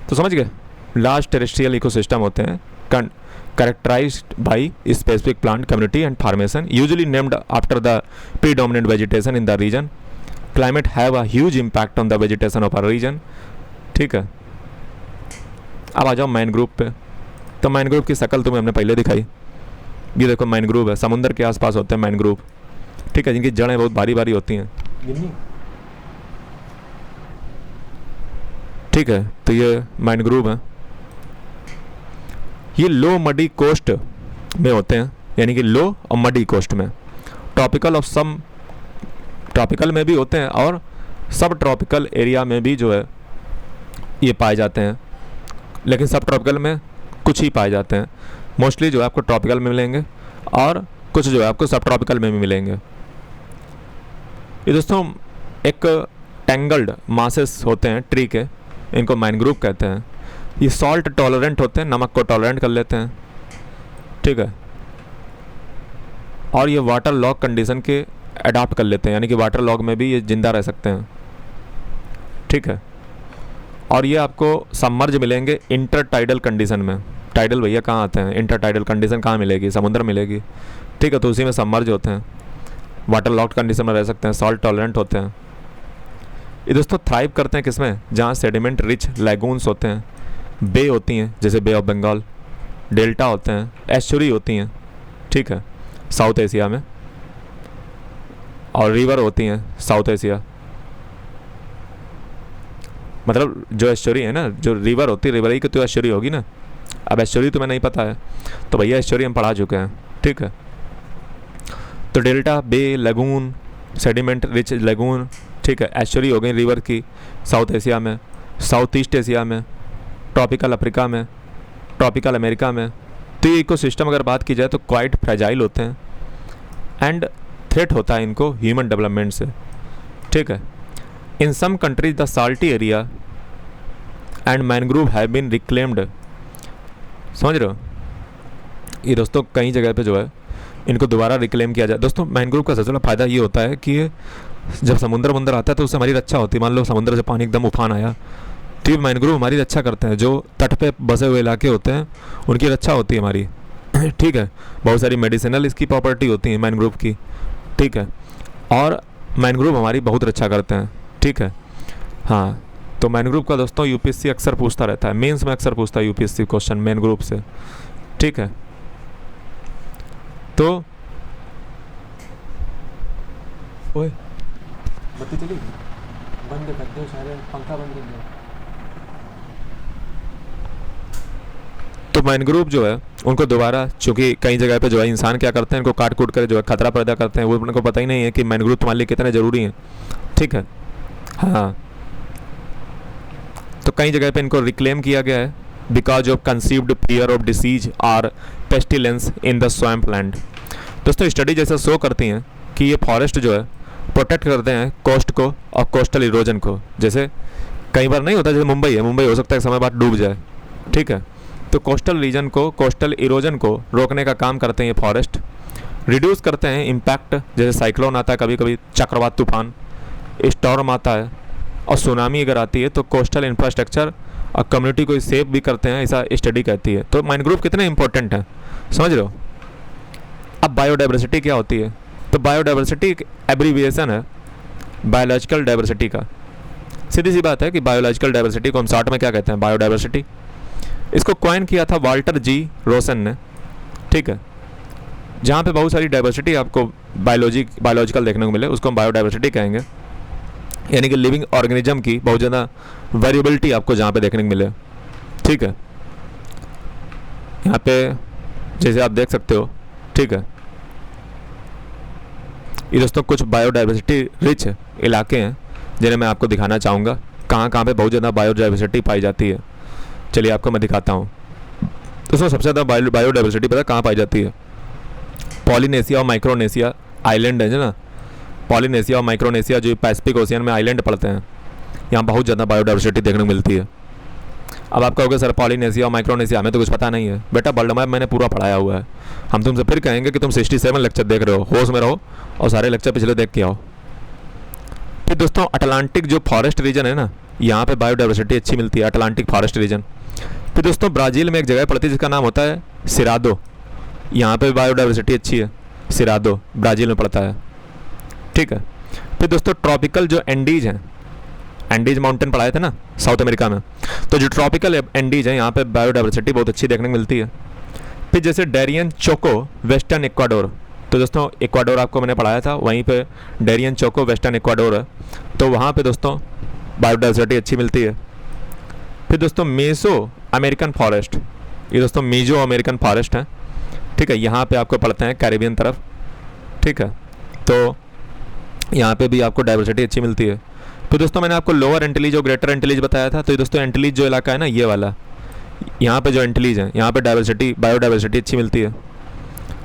तो समझ गए, लार्ज टेरेस्ट्रियल इकोसिस्टम होते हैं characterized by specific plant community and formation usually named after the predominant vegetation in the region. Climate have a huge impact on the vegetation of a region, ठीक है। अब आ जाओ मैनग्रोव पे। तो mangrove की शक्ल तुम्हें हमने पहले दिखाई, ये देखो मैनग्रोव है, समुंदर के आसपास होते हैं मैनग्रोव, ठीक है, जिनकी जड़ें बहुत भारी भारी होती हैं, ठीक है। तो ये मैनग्रोव है, ये लो मडी कोस्ट में होते हैं, यानी कि लो और मडी कोस्ट में, ट्रॉपिकल और सम ट्रॉपिकल में भी होते हैं और सब ट्रॉपिकल एरिया में भी जो है ये पाए जाते हैं, लेकिन सब ट्रॉपिकल में कुछ ही पाए जाते हैं। मोस्टली जो है आपको ट्रॉपिकल में मिलेंगे और कुछ जो है आपको सब ट्रॉपिकल में भी मिलेंगे। ये दोस्तों एक टेंगल्ड मासेस होते हैं ट्री के, इनको मैनग्रोव कहते हैं। ये सॉल्ट टॉलरेंट होते हैं, नमक को टॉलरेंट कर लेते हैं, ठीक है, और ये वाटर लॉग कंडीशन के अडाप्ट कर लेते हैं, यानी कि वाटर लॉग में भी ये जिंदा रह सकते हैं, ठीक है। और ये आपको सबमर्ज मिलेंगे इंटर टाइडल कंडीशन में। टाइडल भैया कहाँ आते हैं, इंटर टाइडल कंडीशन कहाँ मिलेगी, समुद्र मिलेगी, ठीक है, तो उसी में सबमर्ज होते हैं, वाटर लॉक्ड कंडीशन में रह सकते हैं, सॉल्ट टॉलरेंट होते हैं। ये दोस्तों थ्राइव करते हैं किसमें, जहाँ सेडिमेंट रिच लैगून्स होते हैं, बे होती हैं जैसे बे ऑफ बंगाल, डेल्टा होते हैं, एस्चुरी होती हैं, ठीक है, साउथ एशिया में, और रिवर होती हैं साउथ एशिया। मतलब जो एस्चुरी है ना, जो रिवर होती है, रिवर ही की तो एस्चुरी होगी ना। अब एस्चुरी तुम्हें नहीं पता है तो भैया एस्चुरी हम पढ़ा चुके हैं, ठीक है। तो डेल्टा, बे, लगून, सेडिमेंट रिच लगून, ठीक है, एस्चुरी हो गई रिवर की साउथ एशिया में, साउथ ईस्ट एशिया में, ट्रॉपिकल अफ्रीका में, ट्रॉपिकल अमेरिका में। तो ये इकोसिस्टम अगर बात की जाए तो क्वाइट फ्रेजाइल होते हैं एंड थ्रेट होता है इनको ह्यूमन डेवलपमेंट से, ठीक है। In some countries the salty area and mangrove have been reclaimed, समझ रहे हो। ये दोस्तों कई जगह पे जो है इनको दोबारा रिक्लेम किया जाए। दोस्तों मैनग्रोव का सबसे बड़ा फ़ायदा ये होता है कि जब समुंदर आता है तो उससे हमारी रक्षा होती है। मान लो समुद्र से पानी एकदम उफान आया तो ये मैनग्रोव हमारी रक्षा करते हैं, जो तट पे बसे हुए इलाके होते हैं उनकी रक्षा होती है हमारी, ठीक है। बहुत सारी मेडिसिनल इसकी प्रॉपर्टी होती है मैनग्रोव की, ठीक है, और मैनग्रोव हमारी बहुत रक्षा करते हैं, ठीक है। हाँ, तो मैनग्रोव का दोस्तों यूपीएससी अक्सर पूछता रहता है, मेंस में अक्सर पूछता है यूपीएससी क्वेश्चन मैनग्रोव से, ठीक है। तो ओए बत्ती चली गई, बंद कर दो सारे, पंखा बंद कर दो। तो मैनग्रोव जो है उनको दोबारा, चूँकि कई जगह पे जो है इंसान क्या करते हैं, इनको काट कूट कर जो है खतरा पैदा करते हैं, वो उनको पता ही नहीं है कि मैनग्रोव तुम्हारे लिए कितने ज़रूरी हैं, ठीक है। हाँ, तो कई जगह पे इनको रिक्लेम किया गया है because of conceived fear of disease और pestilence in the swamp land. दोस्तों स्टडी जैसा शो करती हैं कि ये फॉरेस्ट जो है प्रोटेक्ट करते हैं कोस्ट को और कोस्टल इरोजन को। जैसे कई बार नहीं होता, जैसे मुंबई है, मुंबई हो सकता है समय बाद डूब जाए, ठीक है, तो कोस्टल रीजन को, कोस्टल इरोजन को रोकने का काम करते हैं ये फॉरेस्ट। रिड्यूस करते हैं इम्पैक्ट, जैसे साइक्लोन आता है कभी कभी, चक्रवात तूफान, स्टॉर्म आता है और सुनामी अगर आती है, तो कोस्टल इंफ्रास्ट्रक्चर और कम्युनिटी को सेव भी करते हैं, ऐसा स्टडी कहती है। तो मैनग्रोव कितने इंपॉर्टेंट हैं, समझ रहे हो। अब बायोडाइवर्सिटी क्या होती है, तो बायोडाइवर्सिटी एक एब्रीविएशन है बायोलॉजिकल डाइवर्सिटी का। सीधी सी बात है कि बायोलॉजिकल डाइवर्सिटी को हम शॉर्ट में क्या कहते हैं, बायोडाइवर्सिटी। इसको कॉइन किया था वाल्टर जी रोसन ने, ठीक है। जहाँ पे बहुत सारी डाइवर्सिटी आपको बायोलॉजिकल देखने को मिले उसको हम बायोडाइवर्सिटी कहेंगे, यानी कि लिविंग ऑर्गेनिज्म की बहुत ज़्यादा वेरिएबिलिटी आपको जहाँ पे देखने को मिले, ठीक है। यहाँ पे जैसे आप देख सकते हो, ठीक है, ये दोस्तों कुछ बायोडाइवर्सिटी रिच इलाके हैं जिन्हें मैं आपको दिखाना चाहूँगा कहाँ कहाँ पे बहुत ज़्यादा बायोडाइवर्सिटी पाई जाती है। चलिए आपको मैं दिखाता हूँ। दोस्तों सबसे ज़्यादा बायोडाइवर्सिटी पता कहाँ पाई जाती है? पॉलिनेशिया और माइक्रोनेशिया आइलैंड है ना, पॉलिनेशिया और माइक्रोनेशिया जो पैसिफिक ओशियन में आइलैंड पड़ते हैं, यहाँ बहुत ज़्यादा बायोडाइवर्सिटी देखने को मिलती है। अब आप कहोगे सर पॉलिनेशिया और माइक्रोनेशिया हमें तो कुछ पता नहीं है। बेटा वर्ल्ड मैप मैंने पूरा पढ़ाया हुआ है। हम तुमसे फिर कहेंगे कि तुम 67 लेक्चर देख रहे हो, होश में रहो और सारे लेक्चर पिछले देख के आओ। फिर दोस्तों अटलांटिक जो फॉरेस्ट रीजन है ना, यहाँ पे बायोडाइवर्सिटी अच्छी मिलती है, अटलांटिक फॉरेस्ट रीजन। फिर दोस्तों ब्राज़ील में एक जगह पड़ती है जिसका नाम होता है सिरादो, यहाँ पे बायोडाइवर्सिटी अच्छी है, सिरादो ब्राज़ील में पड़ता है, ठीक है। फिर दोस्तों ट्रॉपिकल जो एंडीज हैं, एंडीज माउंटेन पढ़ाए थे ना साउथ अमेरिका में, तो जो ट्रॉपिकल एंडीज हैं यहाँ पे बायोडाइवर्सिटी बहुत अच्छी देखने को मिलती है। फिर जैसे डेरियन चोको वेस्टर्न इक्वाडोर, तो दोस्तों इक्वाडोर आपको मैंने पढ़ाया था, वहीं पे डेरियन चोको वेस्टर्न इक्वाडोर है, तो वहाँ पे दोस्तों बायोडाइवर्सिटी अच्छी मिलती है। फिर दोस्तों मेसो अमेरिकन फॉरेस्ट, ये दोस्तों मीजो अमेरिकन फॉरेस्ट हैं, ठीक है, यहाँ पे आपको पड़ते हैं कैरिबियन तरफ, ठीक है, तो यहाँ पे भी आपको डाइवर्सिटी अच्छी मिलती है। तो दोस्तों मैंने आपको लोअर एंटिलीज और ग्रेटर एंटिलीज बताया था, तो ये दोस्तों एंटिलीज जो इलाका है ना ये वाला, यहाँ पे जो एंटिलीज हैं यहाँ पे बायोडाइवर्सिटी अच्छी मिलती है।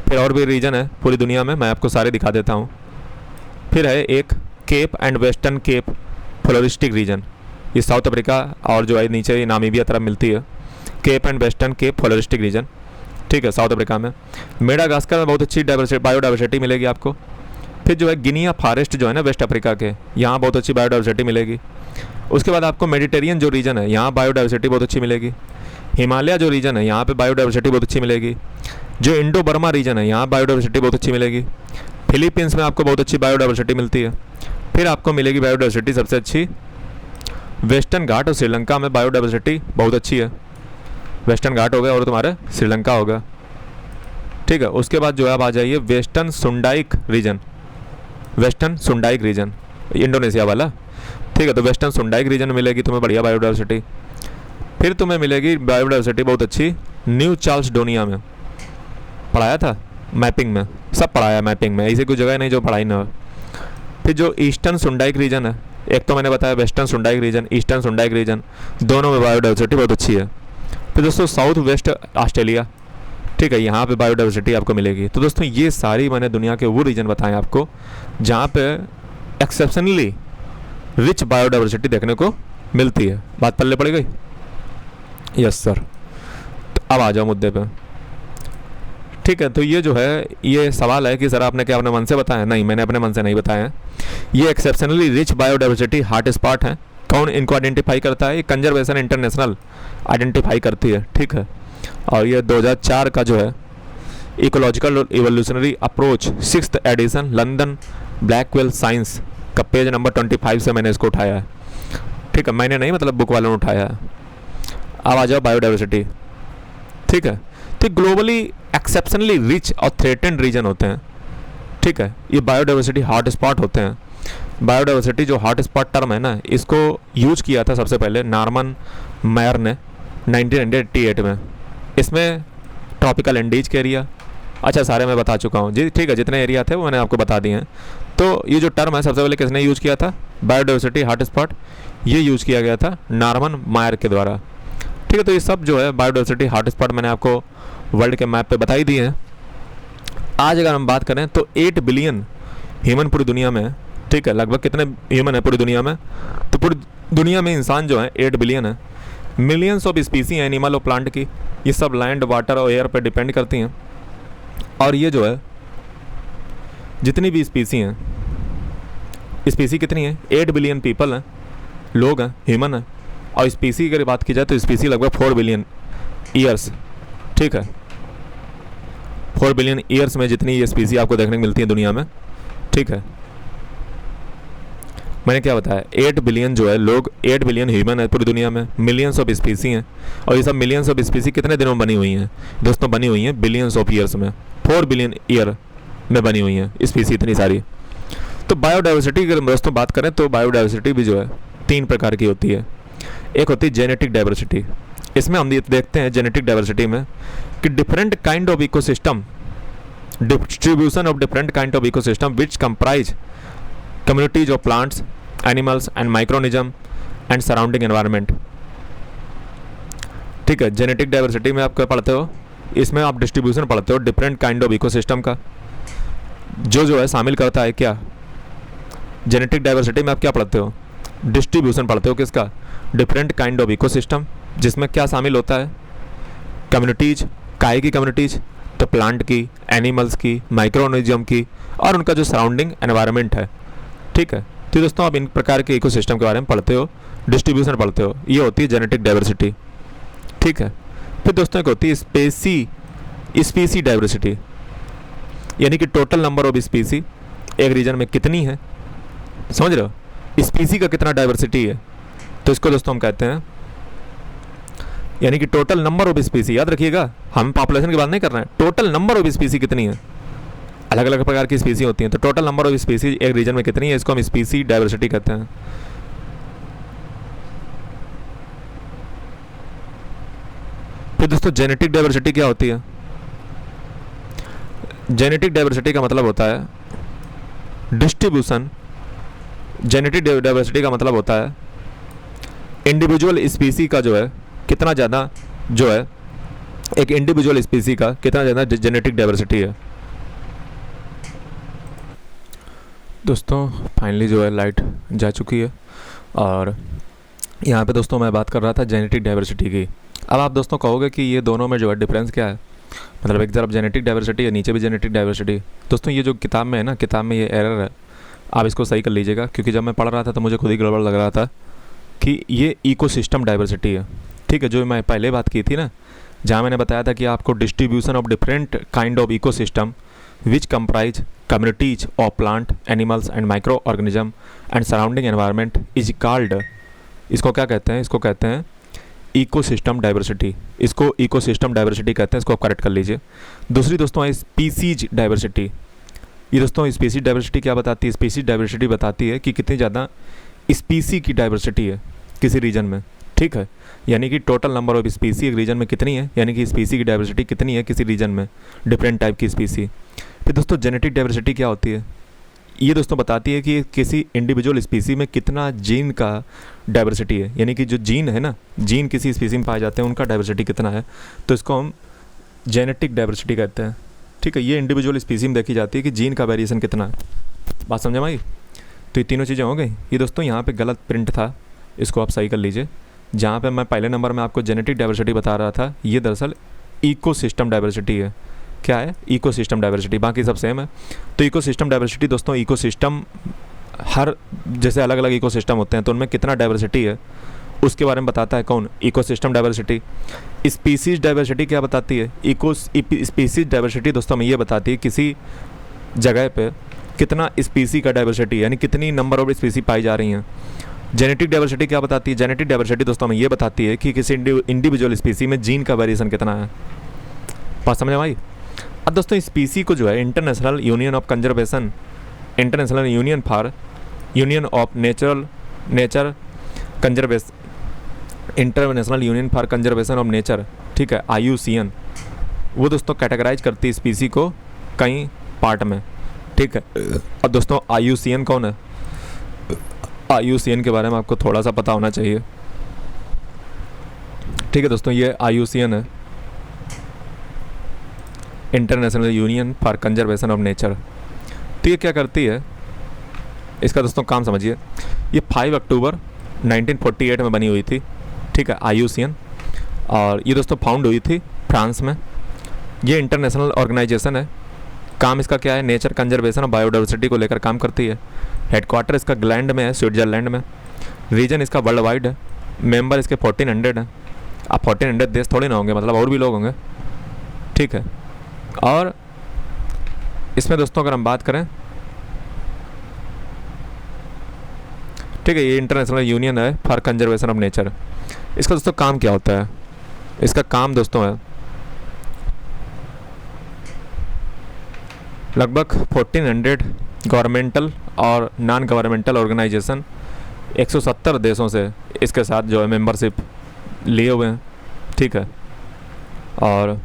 फिर और भी रीजन है पूरी दुनिया में, मैं आपको सारे दिखा देता हूँ। फिर है एक Cape and western Cape floristic region, ये साउथ अफ्रीका और जो है नीचे नामीबिया तरफ मिलती है, Cape and western Cape floristic region, ठीक है, साउथ अफ्रीका में। मेडागास्कर में बहुत अच्छी बायोडाइवर्सिटी मिलेगी आपको। फिर जो है गिनिया फॉरेस्ट जो है ना वेस्ट अफ्रीका के, यहाँ बहुत अच्छी बायोडाइवर्सिटी मिलेगी। उसके बाद आपको मेडिटेरियन जो रीजन है यहाँ बायोडाइवर्सिटी बहुत अच्छी मिलेगी। हिमालय जो रीजन है यहाँ पे बायोडाइवर्सिटी बहुत अच्छी मिलेगी। जो इंडो बर्मा रीजन है यहाँ बायोडाइवर्सिटी बहुत अच्छी मिलेगी। फिलीपींस में आपको बहुत अच्छी बायोडाइवर्सिटी मिलती है। फिर आपको मिलेगी बायोडाइवर्सिटी सबसे अच्छी वेस्टर्न घाट और श्रीलंका में बायोडाइवर्सिटी बहुत अच्छी है। वेस्टर्न घाट हो गया और तुम्हारे श्रीलंका होगा, ठीक है। उसके बाद जो है आप आ जाइए western Sundaic region, western Sundaic region Indonesia वाला, ठीक है, तो वेस्टर्न सुंडाइक रीजन में मिलेगी तुम्हें बढ़िया बायोडाइवर्सिटी। फिर तुम्हें मिलेगी बायोडाइवर्सिटी बहुत अच्छी न्यू चार्ल्स डोनिया में, पढ़ाया था मैपिंग में, सब पढ़ाया मैपिंग में, ऐसी कोई जगह नहीं जो पढ़ाई ना हो। फिर जो ईस्टर्न सुंडाइक रीजन है, एक तो मैंने बताया western Sundaic reason, eastern सुंडाइक reason, दोनों में बायोडाइवर्सिटी बहुत अच्छी है। फिर दोस्तों साउथ वेस्ट ऑस्ट्रेलिया, ठीक है, यहाँ पे बायोडाइवर्सिटी आपको मिलेगी। तो दोस्तों ये सारी मैंने दुनिया के वो रीजन बताए आपको जहाँ पे एक्सेप्शनली रिच बायोडाइवर्सिटी देखने को मिलती है। बात पल्ले पड़ गई? Yes sir. तो अब आ जाओ मुद्दे पे, ठीक है। तो ये जो है ये सवाल है कि सर आपने क्या अपने मन से बताया? नहीं, मैंने अपने मन से नहीं बताया है। ये exceptionally rich biodiversity hot spot है। कौन इनको आइडेंटिफाई करता है? ये कंजर्वेशन इंटरनेशनल आइडेंटिफाई करती है, ठीक है। और ये 2004 का जो है ecological evolutionary approach 6th edition London Blackwell science का पेज नंबर 25 से मैंने इसको उठाया है, ठीक है। मैंने नहीं, मतलब बुक वालों ने उठाया है। अब आ जाओ बायोडाइवर्सिटी, ठीक है। तो ग्लोबली एक्सेप्शनली रिच और थ्रेटेंड रीजन होते हैं, ठीक है। ये बायोडाइवर्सिटी हॉट स्पॉट होते हैं। बायोडाइवर्सिटी जो हॉट स्पॉट टर्म है ना, इसको यूज किया था सबसे पहले नॉर्मन मायर ने 1988 में। इसमें ट्रॉपिकल एंडीज के एरिया, अच्छा सारे मैं बता चुका हूँ जी, ठीक है, जितने एरिया थे वो मैंने आपको बता दिए हैं। तो ये जो टर्म है सबसे पहले किसने यूज़ किया था? बायोडाइवर्सिटी हॉट स्पॉट, ये यूज़ किया गया था नॉर्मन मायर के द्वारा, ठीक है। तो ये सब जो है बायोडाइवर्सिटी हॉट स्पॉट मैंने आपको वर्ल्ड के मैप पे बताई दिए हैं। आज अगर हम बात करें तो 8 बिलियन ह्यूमन पूरी दुनिया में है, ठीक है। लगभग कितने ह्यूमन है पूरी दुनिया में? तो पूरी दुनिया में इंसान जो है 8 बिलियन है। मिलियंस ऑफ स्पीसी हैं एनिमल और प्लांट की, ये सब लैंड वाटर और एयर पे डिपेंड करती हैं। और ये जो है जितनी भी स्पीसी हैं, स्पीसी कितनी है? 8 बिलियन पीपल हैं, लोग हैं, ह्यूमन हैं। और स्पीसी की अगर बात की जाए तो स्पीसी लगभग 4 बिलियन ईयर्स, ठीक है। 4 बिलियन ईयर्स में जितनी ये स्पीसी आपको देखने को मिलती है दुनिया में, ठीक है। मैंने क्या बताया, 8 बिलियन जो है लोग, 8 बिलियन ह्यूमन है पूरी दुनिया में, मिलियंस ऑफ स्पीसी हैं, और ये सब मिलियंस ऑफ स्पीसी कितने दिनों में बनी हुई हैं दोस्तों? बनी हुई हैं बिलियंस ऑफ ईयर्स में, 4 बिलियन ईयर में बनी हुई हैं स्पीसी इतनी सारी। तो बायोडाइवर्सिटी की दोस्तों बात करें तो बायोडाइवर्सिटी भी जो है 3 प्रकार की होती है। एक होती है जेनेटिक डाइवर्सिटी। इसमें हम देखते हैं जेनेटिक डाइवर्सिटी में कि different kind of ecosystem, distribution of different kind of ecosystem which comprise communities of plants, animals and माइक्रोनिज्म and surrounding environment. ठीक है, जेनेटिक डाइवर्सिटी में आप क्या पढ़ते हो? इसमें आप डिस्ट्रीब्यूशन पढ़ते हो डिफरेंट काइंड ऑफ इकोसिस्टम का, जो है शामिल करता है क्या? जेनेटिक डाइवर्सिटी में आप क्या पढ़ते हो? डिस्ट्रीब्यूशन पढ़ते हो किसका? डिफरेंट काइंड ऑफ इकोसिस्टम, जिसमें क्या शामिल होता है? कम्युनिटीज, काय की कम्युनिटीज? तो प्लांट की, एनिमल्स की, माइक्रोनिज्म की, और उनका जो सराउंडिंग एनवायरनमेंट है। ठीक है, तो दोस्तों आप इन प्रकार के इकोसिस्टम के बारे में पढ़ते हो, डिस्ट्रीब्यूशन पढ़ते हो, ये होती है जेनेटिक डाइवर्सिटी। ठीक है, फिर दोस्तों एक होती है स्पीसी डाइवर्सिटी, यानी कि टोटल नंबर ऑफ स्पीसी एक रीजन में कितनी है, समझ रहे हो? स्पीसी का कितना डाइवर्सिटी है, तो इसको दोस्तों हम कहते हैं, यानी कि टोटल नंबर ऑफ स्पीसी। याद रखिएगा, हम पॉपुलेशन की बात नहीं कर रहे हैं, टोटल नंबर ऑफ स्पीसी कितनी है। अलग अलग प्रकार की स्पीसी होती हैं, तो टोटल नंबर ऑफ स्पीसी एक रीजन में कितनी है, इसको हम स्पीसी डाइवर्सिटी कहते हैं। फिर दोस्तों जेनेटिक डाइवर्सिटी क्या होती है? जेनेटिक डाइवर्सिटी का मतलब होता है डिस्ट्रीब्यूशन। जेनेटिक डाइवर्सिटी का मतलब होता है इंडिविजुअल स्पीसी का जो है कितना ज़्यादा, जो है एक इंडिविजुअल स्पीसी का कितना ज़्यादा जेनेटिक डाइवर्सिटी है। दोस्तों फाइनली जो है लाइट जा चुकी है, और यहाँ पे दोस्तों मैं बात कर रहा था जेनेटिक डाइवर्सिटी की। अब आप दोस्तों कहोगे कि ये दोनों में जो है डिफरेंस क्या है, मतलब एक तरफ जेनेटिक डाइवर्सिटी है, नीचे भी जेनेटिक डाइवर्सिटी। दोस्तों ये जो किताब में है ना, किताब में ये एरर है, आप इसको सही कर लीजिएगा, क्योंकि जब मैं पढ़ रहा था तो मुझे खुद ही गड़बड़ लग रहा था कि ये इकोसिस्टम डाइवर्सिटी है। ठीक है, जो मैं पहले बात की थी ना, जहाँ मैंने बताया था कि आपको distribution of different kind of ecosystem which comprise communities of plant, animals and micro organism and surrounding environment is called, इसको क्या कहते हैं? इसको कहते हैं इकोसिस्टम डाइवर्सिटी। इसको इकोसिस्टम डाइवर्सिटी कहते हैं, इसको आप करेक्ट कर लीजिए। दूसरी दोस्तों है स्पीसीज डाइवर्सिटी। ये दोस्तों स्पीसीज डाइवर्सिटी क्या बताती है? स्पीसीज डाइवर्सिटी बताती है कि कितनी ज़्यादा स्पीसी की डाइवर्सिटी है किसी रीजन में। ठीक है, यानी कि टोटल नंबर ऑफ स्पीसी एक रीजन में कितनी है, यानी कि स्पीसी की डाइवर्सिटी कितनी है किसी रीजन में, डिफरेंट टाइप की स्पीसी। फिर दोस्तों जेनेटिक डाइवर्सिटी क्या होती है? ये दोस्तों बताती है कि किसी इंडिविजुअल स्पीसी में कितना जीन का डाइवर्सिटी है, यानी कि जो जीन है ना, जीन किसी स्पीसी में पाए जाते हैं उनका डाइवर्सिटी कितना है, तो इसको हम जेनेटिक डाइवर्सिटी कहते हैं। ठीक है, ये इंडिविजुअल स्पीसी में देखी जाती है कि जीन का वेरिएशन कितना है। बात समझ में आई? तो ये तीनों चीज़ें हो गई। ये दोस्तों यहाँ पे गलत प्रिंट था, इसको आप सही कर लीजिए। जहाँ पे मैं पहले नंबर में आपको जेनेटिक डाइवर्सिटी बता रहा था, ये दरअसल इकोसिस्टम डाइवर्सिटी है। क्या है? इकोसिस्टम डाइवर्सिटी, बाकी सब सेम है। तो इकोसिस्टम डाइवर्सिटी दोस्तों, इकोसिस्टम हर जैसे अलग अलग इकोसिस्टम होते हैं तो उनमें कितना डाइवर्सिटी है उसके बारे में बताता है कौन? Ecosystem diversity. स्पीसीज डाइवर्सिटी क्या बताती है? स्पीसीज डाइवर्सिटी दोस्तों में ये बताती है किसी जगह पे कितना स्पीसी का डाइवर्सिटी, यानी कितनी नंबर ऑफ स्पीसी पाई जा रही हैं। जेनेटिक डाइवर्सिटी क्या बताती है? जेनेटिक डाइवर्सिटी दोस्तों में ये बताती है कि किसी इंडिविजुअल स्पीसी में जीन का वेरिएशन कितना है। बात समझ में आई? अब दोस्तों स्पीसी को जो है international union of conservation, international union of nature conservation, international union for conservation of nature, ठीक है, IUCN, वो दोस्तों कैटेगराइज करती है स्पीसी को कई पार्ट में। ठीक है, अब दोस्तों IUCN कौन है? IUCN के बारे में आपको थोड़ा सा पता होना चाहिए। ठीक है दोस्तों, ये IUCN है, international union for conservation of nature. तो ये क्या करती है, इसका दोस्तों काम समझिए। ये 5 अक्टूबर 1948 में बनी हुई थी। ठीक है, IUCN, और ये दोस्तों फाउंड हुई थी फ्रांस में। ये इंटरनेशनल ऑर्गेनाइजेशन है। काम इसका क्या है? नेचर कंजर्वेशन और बायोडाइवर्सिटी को लेकर काम करती है। हेडक्वार्टर इसका ग्लैंड में है, स्विट्जरलैंड में। रीजन इसका वर्ल्ड वाइड है। मेंबर इसके 1400 हैं। अब 1400 देश थोड़े ना होंगे, मतलब और भी लोग होंगे। ठीक है, और इसमें दोस्तों अगर हम बात करें ठीक है। ये इंटरनेशनल यूनियन है फॉर कंजर्वेशन ऑफ नेचर। इसका दोस्तों काम क्या होता है? इसका काम दोस्तों है लगभग 1400 गवर्नमेंटल और नॉन गवर्नमेंटल ऑर्गेनाइजेशन 170 देशों से इसके साथ जो है मेंबरशिप लिए हुए हैं। ठीक है। और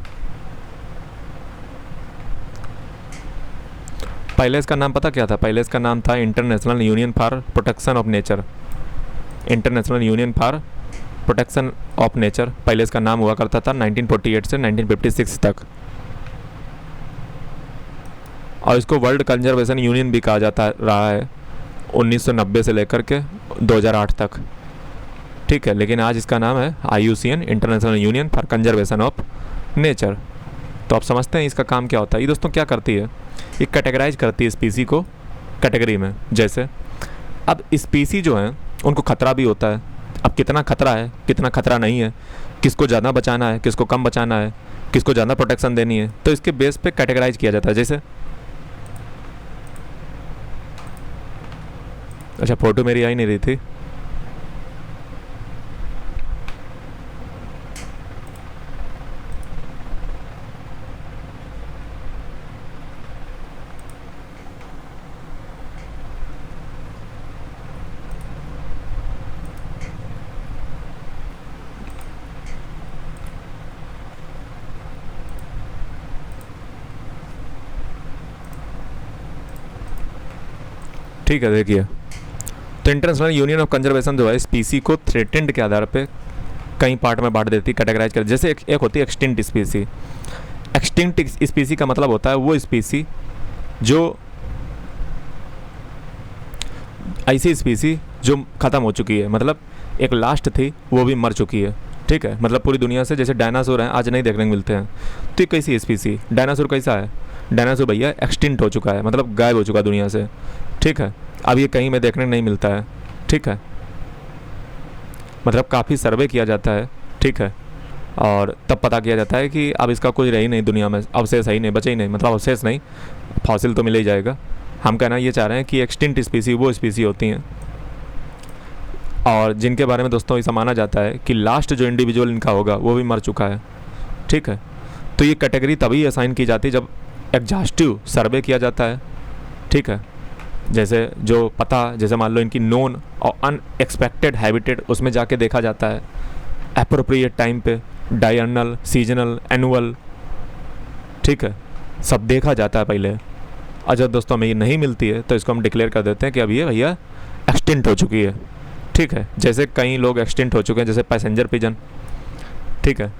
पहले इसका नाम पता क्या था? पहले इसका नाम था international union for protection of nature. International union for protection of nature पहले इसका नाम हुआ करता था 1948 से 1956 तक। और इसको वर्ल्ड कंजर्वेशन यूनियन भी कहा जाता रहा है 1990 से लेकर के 2008 तक। ठीक है। लेकिन आज इसका नाम है IUCN, international union for conservation of nature. तो आप समझते हैं इसका काम क्या होता है। ये दोस्तों क्या करती है? ये कैटेगराइज करती है स्पीसी को कैटेगरी में। जैसे अब स्पीसी जो हैं उनको खतरा भी होता है। अब कितना खतरा है, कितना खतरा नहीं है, किसको ज़्यादा बचाना है, किसको कम बचाना है, किसको ज़्यादा प्रोटेक्शन देनी है, तो इसके बेस पे कैटेगराइज किया जाता है। जैसे अच्छा, फ़ोटो मेरी आई नहीं रही थी। ठीक है। देखिए, तो इंटरनेशनल यूनियन ऑफ कंजर्वेशन जो है स्पीसी को थ्रेटेंड के आधार पे कई पार्ट में बांट देती है, कैटेगराइज कर। जैसे एक होती है एक्सटिंक्ट स्पीसी। एक्सटिंक्ट स्पीसी का मतलब होता है वो स्पीसी जो ऐसी स्पीसी जो ख़त्म हो चुकी है, मतलब एक लास्ट थी वो भी मर चुकी है। ठीक है। मतलब पूरी दुनिया से, जैसे डायनासोर हैं आज नहीं देखने को मिलते हैं, तो ये कैसी स्पीसी? डायनासोर कैसा है? डायनासोर भैया एक्सटिंक्ट हो चुका है, मतलब गायब हो चुका है दुनिया से। ठीक है। अब ये कहीं में देखने नहीं मिलता है। ठीक है। मतलब काफ़ी सर्वे किया जाता है। ठीक है। और तब पता किया जाता है कि अब इसका कोई रही नहीं दुनिया में, अवशेष है ही नहीं, बचे ही नहीं। मतलब अवशेष नहीं, फॉसिल तो मिल ही जाएगा। हम कहना ये चाह रहे हैं कि एक्सटिंक्ट स्पीसी वो स्पीसी होती हैं और जिनके बारे में दोस्तों ऐसा माना जाता है कि लास्ट जो इंडिविजुअल इनका होगा वो भी मर चुका है। ठीक है। तो ये कैटेगरी तभी असाइन की जाती है जब एग्जॉस्टिव सर्वे किया जाता है। ठीक है। जैसे जो पता, जैसे मान लो इनकी नोन और अनएक्सपेक्टेड हैबिटेट, उसमें जाके देखा जाता है एप्रोप्रिएट टाइम पे, डायर्नल, सीजनल, एनुअल। ठीक है। सब देखा जाता है पहले। और जब दोस्तों हमें ये नहीं मिलती है तो इसको हम डिक्लेयर कर देते हैं कि अब ये भैया एक्सटिंक्ट हो चुकी है। ठीक है। जैसे कई लोग एक्सटिंक्ट हो चुके हैं, जैसे पैसेंजर पिजन। ठीक है।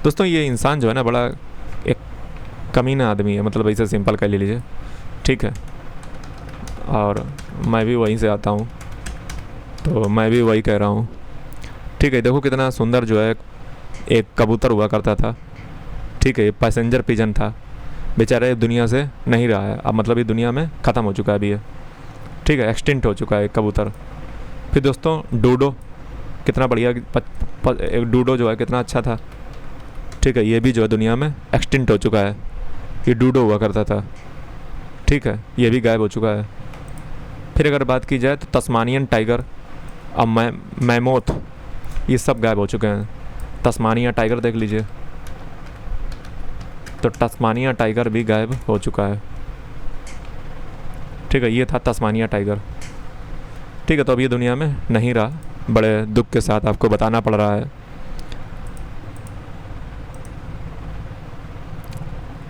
दोस्तों ये इंसान जो है ना बड़ा एक कमीना आदमी है, मतलब ऐसे सिंपल कह लीजिए। ठीक है। और मैं भी वहीं से आता हूँ तो मैं भी वही कह रहा हूँ। ठीक है। देखो कितना सुंदर जो है एक कबूतर हुआ करता था। ठीक है। ये पैसेंजर पिजन था, बेचारा दुनिया से नहीं रहा है अब, मतलब ये दुनिया में ख़त्म हो चुका है अभी ये। ठीक है। एक्सटिंक्ट हो चुका है एक कबूतर। फिर दोस्तों डूडो, कितना बढ़िया एक डूडो जो है कितना अच्छा था। ठीक है। ये भी जो है दुनिया में एक्सटिंक्ट हो चुका है। ये डूडो हुआ करता था। ठीक है। ये भी गायब हो चुका है। फिर अगर बात की जाए तो तस्मानियन टाइगर और मैमोथ, ये सब गायब हो चुके हैं। तस्मानिया टाइगर देख लीजिए, तो तस्मानिया टाइगर भी गायब हो चुका है। ठीक है। ये था तस्मानिया टाइगर। ठीक है। तो अब ये दुनिया में नहीं रहा, बड़े दुख के साथ आपको बताना पड़ रहा है।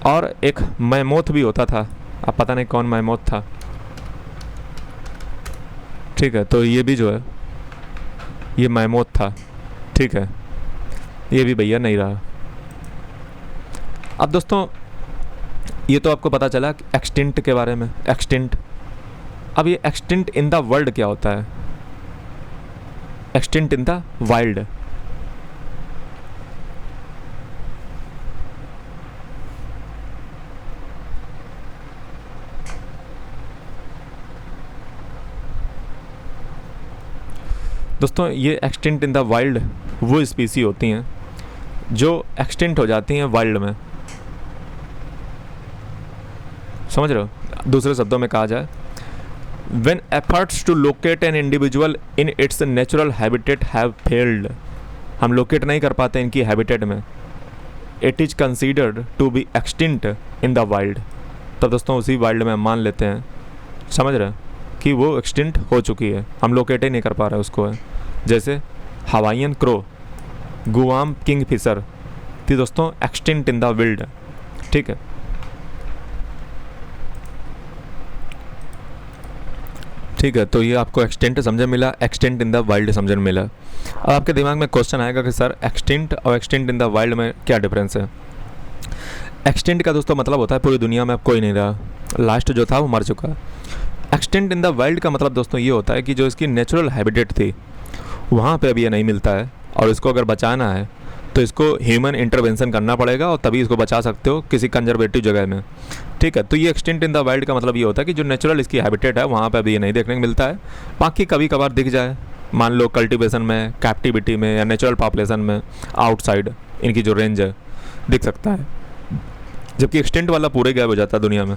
और एक मैमोथ भी होता था, अब पता नहीं कौन मैमोथ था। ठीक है। तो ये भी जो है ये मैमोथ था। ठीक है। ये भी भैया नहीं रहा। अब दोस्तों ये तो आपको पता चला एक्सटिंक्ट के बारे में। एक्सटिंक्ट, अब ये एक्सटिंक्ट इन द वर्ल्ड क्या होता है? एक्सटिंक्ट इन द वाइल्ड, दोस्तों ये एक्सटिंक्ट इन द वाइल्ड वो स्पीसी होती हैं जो एक्सटिंक्ट हो जाती हैं वाइल्ड में। समझ रहे हो? दूसरे शब्दों में कहा जाए when efforts to locate an individual in its natural habitat have failed, हम लोकेट नहीं कर पाते इनकी हैबिटेट में, it is considered to be extinct in the wild, तब दोस्तों उसी वाइल्ड में हम मान लेते हैं, समझ रहे हैं, कि वो एक्सटिंक्ट हो चुकी है, हम लोकेट ही नहीं कर पा रहे उसको है। जैसे Hawaiian crow, Guam kingfisher थी दोस्तों एक्सटिंक्ट इन द विल्ड, ठीक है। ठीक है, तो ये आपको एक्सटेंट समझ मिला, एक्सटेंट इन द वाइल्ड समझ में मिला। अब आपके दिमाग में क्वेश्चन आएगा कि सर एक्सटेंट और एक्सटेंट इन द वाइल्ड में क्या डिफरेंस है। एक्सटेंट का दोस्तों मतलब होता है पूरी दुनिया में अब कोई नहीं रहा, लास्ट जो था वो मर चुका। एक्सटेंट इन द वाइल्ड का मतलब दोस्तों ये होता है कि जो इसकी नेचुरल हैबिटेट थी वहाँ पे अभी ये नहीं मिलता है, और इसको अगर बचाना है तो इसको ह्यूमन इंटरवेंशन करना पड़ेगा, और तभी इसको बचा सकते हो किसी कंजर्वेटिव जगह में, ठीक है। तो ये एक्सटेंट इन द वाइल्ड का मतलब ये होता है कि जो नेचुरल इसकी हैबिटेट है वहाँ पे अभी ये नहीं देखने को मिलता है, बाकी कभी कभार दिख जाए, मान लो कल्टीवेशन में, कैप्टिविटी में, या नेचुरल पॉपुलेशन में आउटसाइड इनकी जो रेंज है दिख सकता है, जबकि एक्सटेंट वाला पूरे गायब हो जाता है दुनिया में।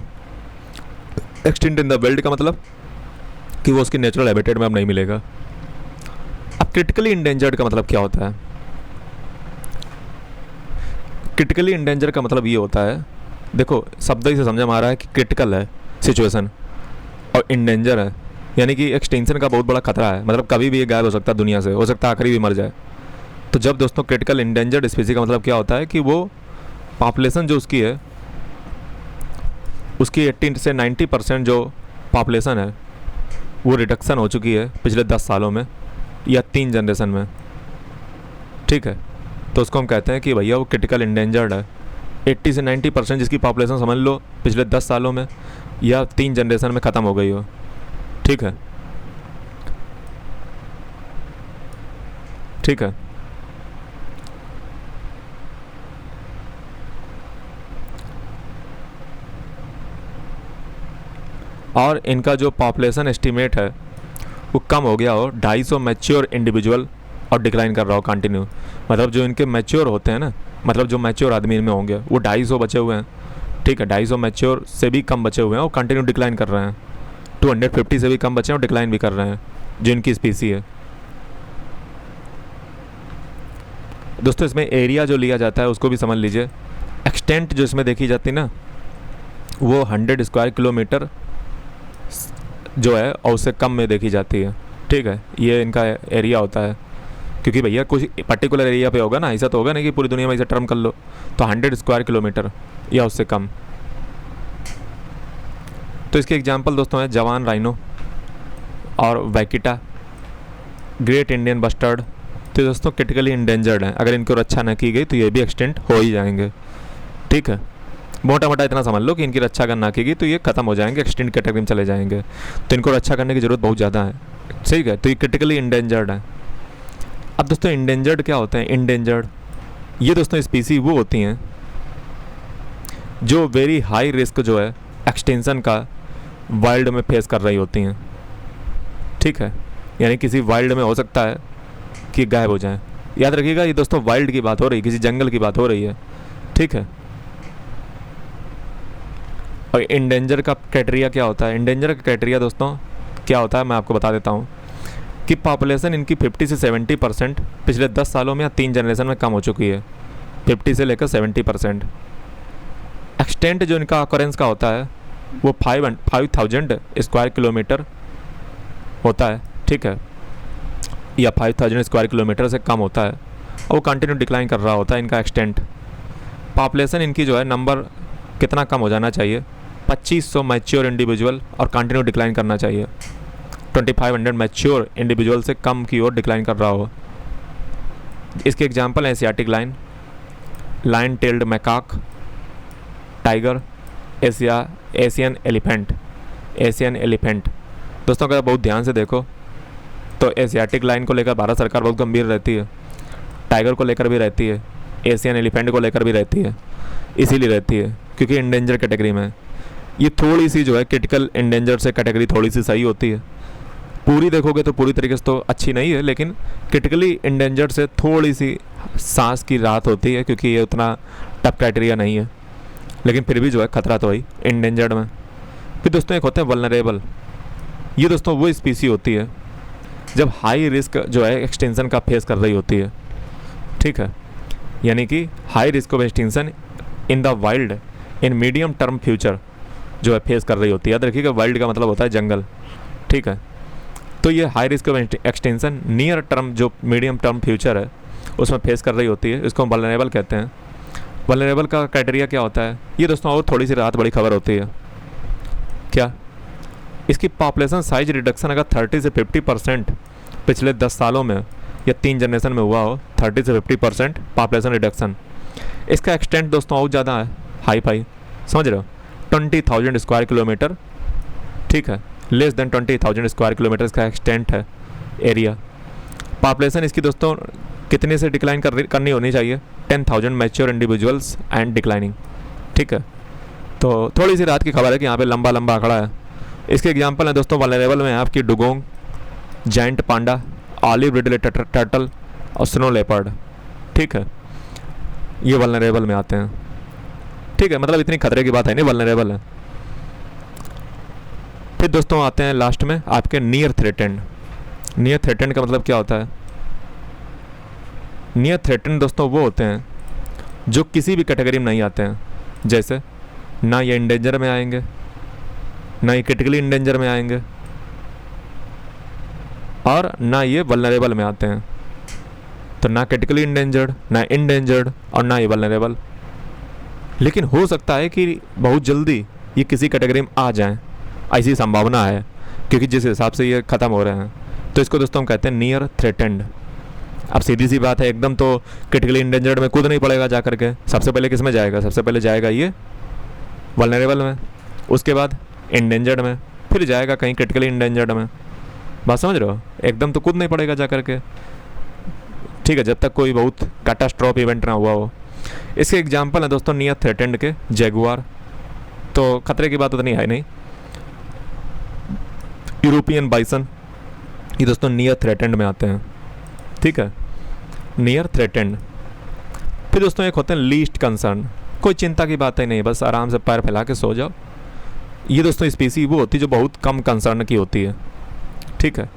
एक्सटेंट इन द वाइल्ड का मतलब कि वो उसकी नेचुरल हैबिटेट में अब नहीं मिलेगा। अब क्रिटिकली इंडेंजर्ड का मतलब क्या होता है। क्रिटिकली इंडेंजर का मतलब ये होता है, देखो शब्द ही से समझ में आ रहा है कि क्रिटिकल है सिचुएशन और इंडेंजर है, यानी कि एक्सटेंशन का बहुत बड़ा खतरा है, मतलब कभी भी ये गायब हो सकता है दुनिया से, हो सकता है आखिरी भी मर जाए। तो जब दोस्तों क्रिटिकल इंडेंजर्ड स्पीसी का मतलब क्या होता है कि वो पॉपुलेशन जो उसकी है उसकी 80 से 90% जो पॉपुलेशन है वो रिडक्शन हो चुकी है पिछले 10 सालों में या 3 जनरेशन में, ठीक है। तो उसको हम कहते हैं कि भैया वो क्रिटिकल इंडेंजर्ड है। 80 से 90% जिसकी पॉपुलेशन समझ लो पिछले 10 सालों में या 3 जनरेशन में ख़त्म हो गई हो, ठीक है, ठीक है। और इनका जो पॉपुलेशन एस्टीमेट है वो कम हो गया हो, 250 मैच्योर इंडिविजुअल और डिक्लाइन कर रहा हो कंटिन्यू, मतलब जो इनके मैच्योर होते हैं ना, मतलब जो मैच्योर आदमी इनमें होंगे वो 250 बचे हुए हैं, ठीक है, 250 मैच्योर से भी कम बचे हुए हैं और कंटिन्यू डिक्लाइन कर रहे हैं। 250 से भी कम बचे हैं और डिक्लाइन भी कर रहे हैं जो इनकी स्पीसी है। दोस्तों इसमें एरिया जो लिया जाता है उसको भी समझ लीजिए। एक्सटेंट जो इसमें देखी जाती है ना वो 100 स्क्वायर किलोमीटर जो है और उससे कम में देखी जाती है, ठीक है, ये इनका एरिया होता है। क्योंकि भैया कुछ पर्टिकुलर एरिया पे होगा ना, ऐसा तो होगा नहीं कि पूरी दुनिया में ऐसा टर्म कर लो, तो 100 स्क्वायर किलोमीटर या उससे कम। तो इसके एग्जांपल दोस्तों है जवान राइनो और वैकिटा, ग्रेट इंडियन बस्टर्ड। तो दोस्तों क्रिटिकली इंडेंजर्ड हैं, अगर इनको रक्षा न की गई तो ये भी एक्सटेंट हो ही जाएंगे, ठीक है। मोटा मोटा इतना समझ लो कि इनकी रक्षा अगर ना की गई तो ये खत्म हो जाएंगे, एक्सटेंट कैटेगरी में चले जाएंगे, तो इनको रक्षा करने की ज़रूरत बहुत ज़्यादा है, ठीक है। तो ये क्रिटिकली इंडेंजर्ड है। अब दोस्तों इंडेंजर्ड क्या होते हैं। इंडेंजर्ड ये दोस्तों स्पीसी वो होती हैं जो वेरी हाई रिस्क जो है एक्सटेंशन का वाइल्ड में फेस कर रही होती हैं, ठीक है, यानी किसी वाइल्ड में हो सकता है कि गायब हो जाएं। याद रखिएगा ये दोस्तों वाइल्ड की बात हो रही है, किसी जंगल की बात हो रही है, ठीक है। और इंडेंजर का क्राइटेरिया क्या होता है। इंडेंजर का क्राइटेरिया दोस्तों क्या होता है मैं आपको बता देता हूँ कि पॉपुलेशन इनकी 50 से 70% पिछले 10 सालों में या 3 जनरेशन में कम हो चुकी है, 50 से लेकर 70%। एक्सटेंट जो इनका ऑकरेंस का होता है वो 5000 स्क्वायर किलोमीटर होता है, ठीक है, या 5000 स्क्वायर किलोमीटर से कम होता है और वो कंटिन्यू डिक्लाइन कर रहा होता है इनका एक्सटेंट। पॉपुलेशन इनकी जो है नंबर कितना कम हो जाना चाहिए, 2500 मैच्योर इंडिविजुअल और कंटिन्यू डिक्लाइन करना चाहिए। 2500 मैच्योर इंडिविजुअल से कम की ओर डिक्लाइन कर रहा हो। इसके एग्जांपल हैं Asiatic lion, line tailed macaque, tiger, Asian elephant. Asian elephant दोस्तों अगर बहुत ध्यान से देखो तो एशियाटिक लाइन को लेकर भारत सरकार बहुत गंभीर रहती है, टाइगर को लेकर भी रहती है, एशियन एलिफेंट को लेकर भी रहती है, इसीलिए रहती है क्योंकि इंडेंजर कैटेगरी में। ये थोड़ी सी जो है क्रिटिकल इंडेंजर से कैटेगरी थोड़ी सी सही होती है, पूरी देखोगे तो पूरी तरीके से तो अच्छी नहीं है, लेकिन क्रिटिकली इंडेंजर्ड से थोड़ी सी सांस की राहत होती है क्योंकि ये उतना टफ क्राइटेरिया नहीं है, लेकिन फिर भी जो है खतरा तो वही इंडेंजर्ड में। फिर दोस्तों एक होते हैं वल्नरेबल। ये दोस्तों वो स्पीसी होती है जब हाई रिस्क जो है एक्सटेंशन का फेस कर रही होती है, ठीक है, यानी कि high risk of extension in the wild in medium term future जो है फेस कर रही होती है। याद रखिएगा वाइल्ड का मतलब होता है जंगल, ठीक है। तो ये high risk of extension near term जो मीडियम टर्म फ्यूचर है उसमें फेस कर रही होती है, इसको हम वल्नरेबल कहते हैं। वल्नरेबल का क्राइटेरिया क्या होता है, ये दोस्तों और थोड़ी सी राहत बड़ी खबर होती है। क्या इसकी पॉपुलेशन साइज रिडक्शन अगर 30 से 50% पिछले 10 सालों में या 3 जनरेशन में हुआ हो, 30 से 50% पॉपुलेशन रिडक्शन, इसका एक्सटेंट दोस्तों और ज़्यादा है, हाई फाई, समझ रहे हो, 20,000 स्क्वायर किलोमीटर, ठीक है, लेस देन 20,000 स्क्वायर किलोमीटर इसका एक्सटेंट है एरिया। पॉपुलेशन इसकी दोस्तों कितने से डिक्लाइन करनी होनी चाहिए, 10,000 मैच्योर इंडिविजुअल्स एंड डिक्लाइनिंग, ठीक है। तो थोड़ी सी राहत की खबर है कि यहाँ पे लंबा लंबा आंकड़ा है। इसके एग्जांपल हैं दोस्तों वल्नरेबल में आपकी dugong, giant panda, olive Ridley turtle और स्नो लेपर्ड, ठीक है, ये वल्नरेबल में आते हैं, ठीक है, मतलब इतनी खतरे की बात है नहीं, वल्नरेबल है। फिर दोस्तों आते हैं लास्ट में आपके नियर थ्रेटेंड। नियर थ्रेटेंड का मतलब क्या होता है, नियर थ्रेटेंड दोस्तों वो होते हैं जो किसी भी कैटेगरी में नहीं आते हैं, जैसे ना ये इंडेंजर में आएंगे, ना ये क्रिटिकली इंडेंजर में आएंगे, और ना ये वल्नरेबल में आते हैं। तो ना क्रिटिकली इंडेंजर्ड, ना इंडेंजर्ड और ना ये वल्नरेबल। लेकिन हो सकता है कि बहुत जल्दी ये किसी कैटेगरी में आ जाएं, ऐसी संभावना है, क्योंकि जिस हिसाब से ये ख़त्म हो रहे हैं। तो इसको दोस्तों हम कहते हैं नियर थ्रेटेंड। अब सीधी सी बात है, एकदम तो क्रिटिकली इंडेंजर्ड में कूद नहीं पड़ेगा जा करके, सबसे पहले किस में जाएगा, सबसे पहले जाएगा ये वल्नरेबल में, उसके बाद इंडेंजर्ड में, फिर जाएगा कहीं क्रिटिकली इंडेंजर्ड में। बात समझ रहे हो, एकदम तो कूद नहीं पड़ेगा जा करके, ठीक है, जब तक कोई बहुत कैटास्ट्रॉफ इवेंट ना हुआ हो। इसके एग्जाम्पल है दोस्तों नियर थ्रेटेंड के जैगुआर, तो खतरे की बात उतनी है नहीं। यूरोपियन बाइसन, ये दोस्तों नियर थ्रेटेंड में आते हैं, ठीक है, नियर थ्रेटेंड। फिर दोस्तों एक होते हैं लीस्ट कंसर्न, कोई चिंता की बात ही नहीं, बस आराम से पैर फैला के सो जाओ। ये दोस्तों स्पीसी वो होती है जो बहुत कम कंसर्न की होती है, ठीक है,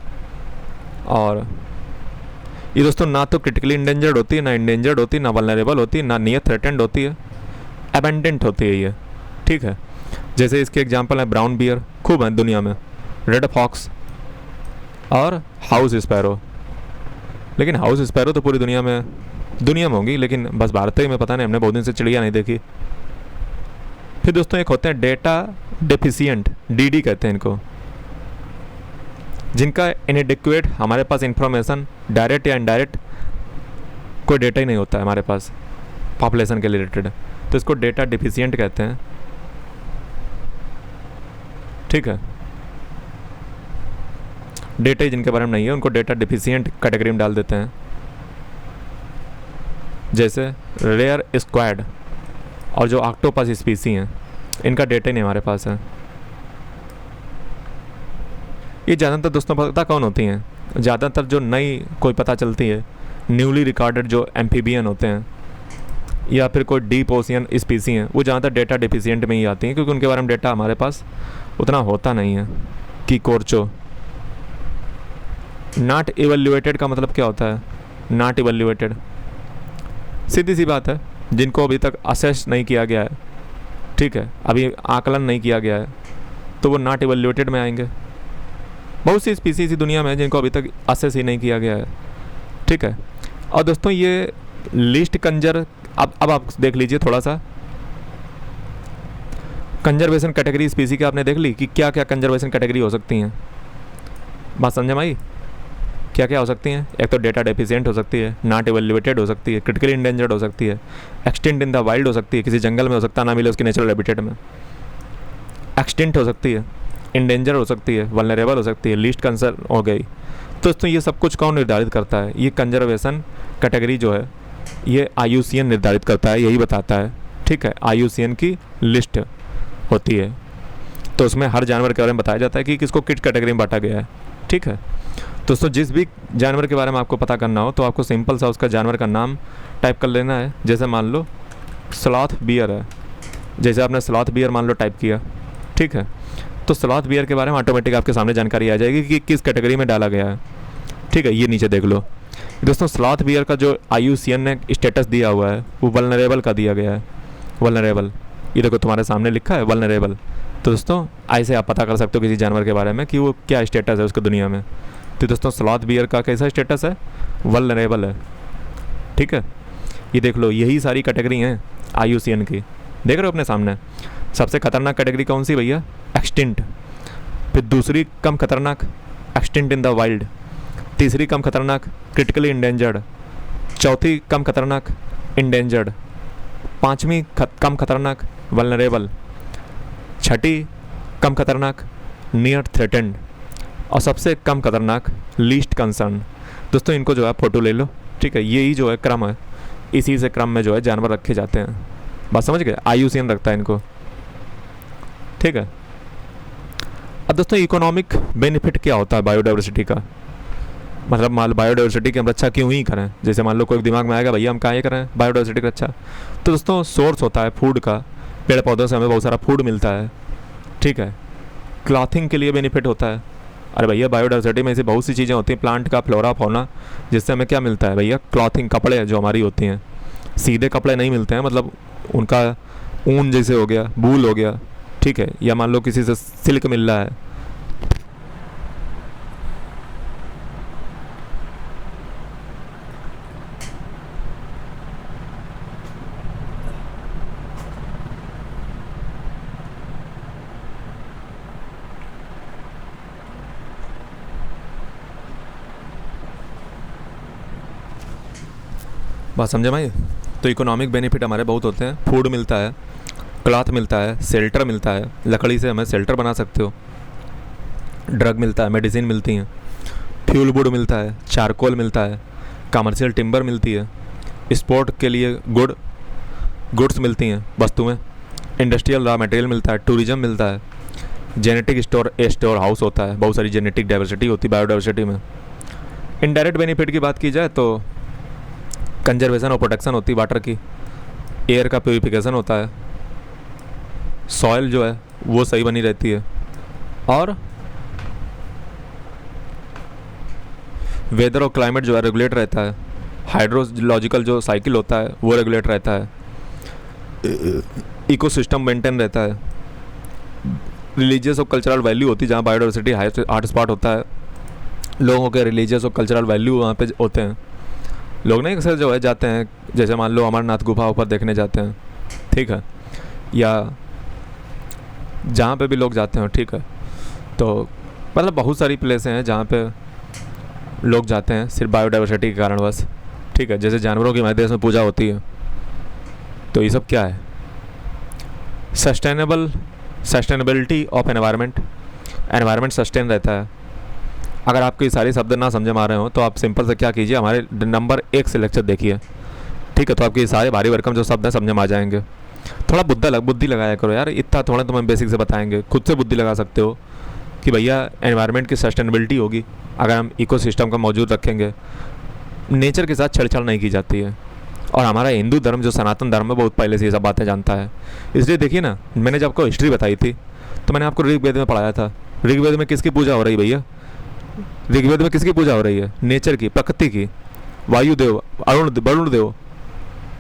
और ये दोस्तों ना तो क्रिटिकली इंडेंजर्ड होती है, ना इंडेंजर्ड होती है, ना वल्नरेबल होती है, ना नियर थ्रेटेंड होती है, अबेंडेंट होती है ये, ठीक है। जैसे इसके एग्जांपल है ब्राउन बियर, खूब है दुनिया में, रेड फॉक्स और हाउस स्पैरो। लेकिन हाउस स्पैरो तो पूरी दुनिया में होंगी, लेकिन बस भारत ही में पता नहीं, हमने बहुत दिन से चिड़िया नहीं देखी। फिर दोस्तों एक होते हैं डेटा डेफिशिएंट, डीडी कहते हैं इनको, जिनका इनएडिक्वेट हमारे पास इंफॉर्मेशन डायरेक्ट या इनडायरेक्ट कोई डेटा ही नहीं होता है हमारे पास पॉपुलेशन के रिलेटेड, तो इसको डेटा डिफिशिएंट कहते हैं, ठीक है। डेटा ही जिनके बारे में नहीं है उनको डेटा डिफिशिएंट कैटेगरी में डाल देते हैं। जैसे रेयर स्क्वाड और जो ऑक्टोपस स्पीसी हैं, इनका डेटा ही नहीं हमारे पास है। ये ज़्यादातर दोस्तों पता कौन होती हैं, ज़्यादातर जो नई कोई पता चलती है, न्यूली रिकॉर्डेड जो एम्फीबियन होते हैं या फिर कोई डीप ओशियन स्पीसी हैं, वो ज़्यादातर डेटा डिफिशिएंट में ही आती हैं, क्योंकि उनके बारे में डेटा हमारे पास उतना होता नहीं है। कि कोर्चो, नॉट इवेल्युएटेड का मतलब क्या होता है, नॉट इवेल्युएटेड, सीधी सी बात है, जिनको अभी तक असेस नहीं किया गया है, ठीक है, अभी आकलन नहीं किया गया है, तो वो नॉट इवेल्युएटेड में आएंगे। बहुत सी स्पीसीज इसी दुनिया में है जिनको अभी तक असेस ही नहीं किया गया है, ठीक है। और दोस्तों ये लिस्ट कंजर, अब आप देख लीजिए थोड़ा सा, कंजर्वेशन कैटेगरी स्पीसी की आपने देख ली कि क्या क्या कंजर्वेशन कैटेगरी हो सकती हैं, बात समझ में आई, क्या क्या हो सकती हैं। एक तो डेटा डेफिशिएंट हो सकती है, नॉट इवेल्युएटेड हो सकती है, क्रिटिकली इंडेंजर्ड हो सकती है, एक्सटिंक्ट इन द वाइल्ड हो सकती है, किसी जंगल में हो सकता है, ना मिले उसके नेचुरल हैबिटेट में, एक्सटिंक्ट हो सकती है, इंडेंजर हो सकती है, वल्नरेबल हो सकती है, लीस्ट कंसर्न हो गई। तो दोस्तों ये सब कुछ कौन निर्धारित करता है, ये कंजर्वेशन कैटेगरी जो है ये IUCN निर्धारित करता है, यही बताता है, ठीक है, IUCN की लिस्ट होती है, तो उसमें हर जानवर के बारे में बताया जाता है कि किसको किस कैटेगरी में बांटा गया है, ठीक है। दोस्तों जिस भी जानवर के बारे में आपको पता करना हो तो आपको सिंपल सा उसका जानवर का नाम टाइप कर लेना है। जैसे मान लो स्लॉथ बियर है, जैसे आपने स्लॉथ बियर मान लो टाइप किया, ठीक है, तो स्लॉथ बियर के बारे में ऑटोमेटिक आपके सामने जानकारी आ जाएगी कि किस कैटेगरी में डाला गया है। ठीक है, ये नीचे देख लो दोस्तों, स्लॉथ बियर का जो IUCN ने स्टेटस दिया हुआ है वो वल्नरेबल का दिया गया है। वल्नरेबल, ये देखो तुम्हारे सामने लिखा है वल्नरेबल। तो दोस्तों ऐसे आप पता कर सकते हो किसी जानवर के बारे में कि वो क्या स्टेटस है उसकी दुनिया में। तो दोस्तों स्लॉथ बियर का कैसा स्टेटस है? वल्नरेबल है। ठीक है, ये देख लो, यही सारी कैटेगरी हैं IUCN की, देख रहे हो अपने सामने। सबसे खतरनाक कैटेगरी कौन सी भैया? एक्सटिंक्ट। फिर दूसरी कम खतरनाक एक्सटिंक्ट इन द वाइल्ड। तीसरी कम खतरनाक क्रिटिकली इंडेंजर्ड। चौथी कम खतरनाक इंडेंजर्ड। पाँचवीं कम खतरनाक वल्नरेबल। छठी कम खतरनाक नियर थ्रेटेंड। और सबसे कम खतरनाक लीस्ट कंसर्न। दोस्तों इनको जो है फ़ोटो ले लो। ठीक है, यही जो है क्रम है, इसी से क्रम में जो है जानवर रखे जाते हैं। बात समझ गए? IUCN रखता है इनको। ठीक है, अब दोस्तों इकोनॉमिक बेनिफिट क्या होता है बायोडाइवर्सिटी का? मतलब मान लो बायोडाइवर्सिटी की हम रक्षा क्यों ही करें? जैसे मान लो कोई दिमाग में आएगा भैया हम काहे करें बायोडाइवर्सिटी की रक्षा? तो दोस्तों सोर्स होता है फूड का, पेड़ पौधों से हमें बहुत सारा फूड मिलता है। ठीक है, क्लॉथिंग के लिए बेनिफिट होता है। अरे भैया बायोडाइवर्सिटी में ऐसी बहुत सी चीज़ें होती हैं, प्लांट का फ्लोरा फौना, जिससे हमें क्या मिलता है भैया? क्लॉथिंग, कपड़े जो हमारी होती हैं। सीधे कपड़े नहीं मिलते हैं, मतलब उनका ऊन जैसे हो गया, बूल हो गया। ठीक है, या मान लो किसी से सिल्क मिल रहा है। बात समझे भाई? तो इकोनॉमिक बेनिफिट हमारे बहुत होते हैं। फूड मिलता है, क्लॉथ मिलता है, शेल्टर मिलता है, लकड़ी से हमें शेल्टर बना सकते हो। ड्रग मिलता है, मेडिसिन मिलती हैं, फ्यूल वुड मिलता है, चारकोल मिलता है, कमर्शियल टिम्बर मिलती है, स्पोर्ट के लिए गुड्स मिलती हैं वस्तुएं, इंडस्ट्रियल रॉ मटेरियल मिलता है, टूरिज्म मिलता है, जेनेटिक स्टोर हाउस होता है। बहुत सारी जेनेटिक डाइवर्सिटी होती है बायोडाइवर्सिटी में। इनडायरेक्ट बेनिफिट की बात की जाए तो कंजर्वेशन और प्रोटेक्शन होती है वाटर की, एयर का प्योरीफिकेशन होता है, सॉइल जो है वो सही बनी रहती है, और वेदर और क्लाइमेट जो है रेगुलेट रहता है, हाइड्रोलॉजिकल जो साइकिल होता है वो रेगुलेट रहता है, इकोसिस्टम मेंटेन रहता है, रिलीजियस और कल्चरल वैल्यू होती है जहाँ बायोडाइवर्सिटी हॉट स्पॉट होता है, लोगों के रिलीजियस और कल्चरल वैल्यू वहाँ पे होते हैं। लोग नहीं अक्सर जो है जाते हैं, जैसे मान लो अमरनाथ गुफा ऊपर देखने जाते हैं, ठीक है, या जहाँ पे भी लोग जाते हैं, ठीक है, तो मतलब बहुत सारी प्लेसें हैं जहाँ पे लोग जाते हैं सिर्फ बायोडाइवर्सिटी के कारणवश, ठीक है। जैसे जानवरों की हमारे देश में पूजा होती है, तो ये सब क्या है? सस्टेनेबिलिटी ऑफ एनवायरनमेंट सस्टेन रहता है। अगर आपको ये सारे शब्द ना समझ में आ रहे हो तो आप सिंपल से क्या कीजिए, हमारे नंबर 1 से लेक्चर देखिए, ठीक है, तो आपके ये सारे भारी भरकम जो शब्द हैं समझ में आ जाएंगे। थोड़ा बुद्धि लगाया करो यार, इतना थोड़ा तुम्हें बेसिक से बताएंगे, खुद से बुद्धि लगा सकते हो कि भैया एनवायरनमेंट की सस्टेनेबिलिटी होगी अगर हम इकोसिस्टम का मौजूद रखेंगे। नेचर के साथ छेड़छाड़ नहीं की जाती है, और हमारा हिंदू धर्म जो सनातन धर्म है बहुत पहले से ये सब बातें जानता है। इसलिए देखिए ना, मैंने जब आपको हिस्ट्री बताई थी तो मैंने आपको ऋग्वेद में पढ़ाया था। ऋग्वेद में किसकी पूजा हो रही भैया? ऋग्वेद में किसकी पूजा हो रही है? नेचर की, प्रकृति की। वायुदेव, वरुण देव,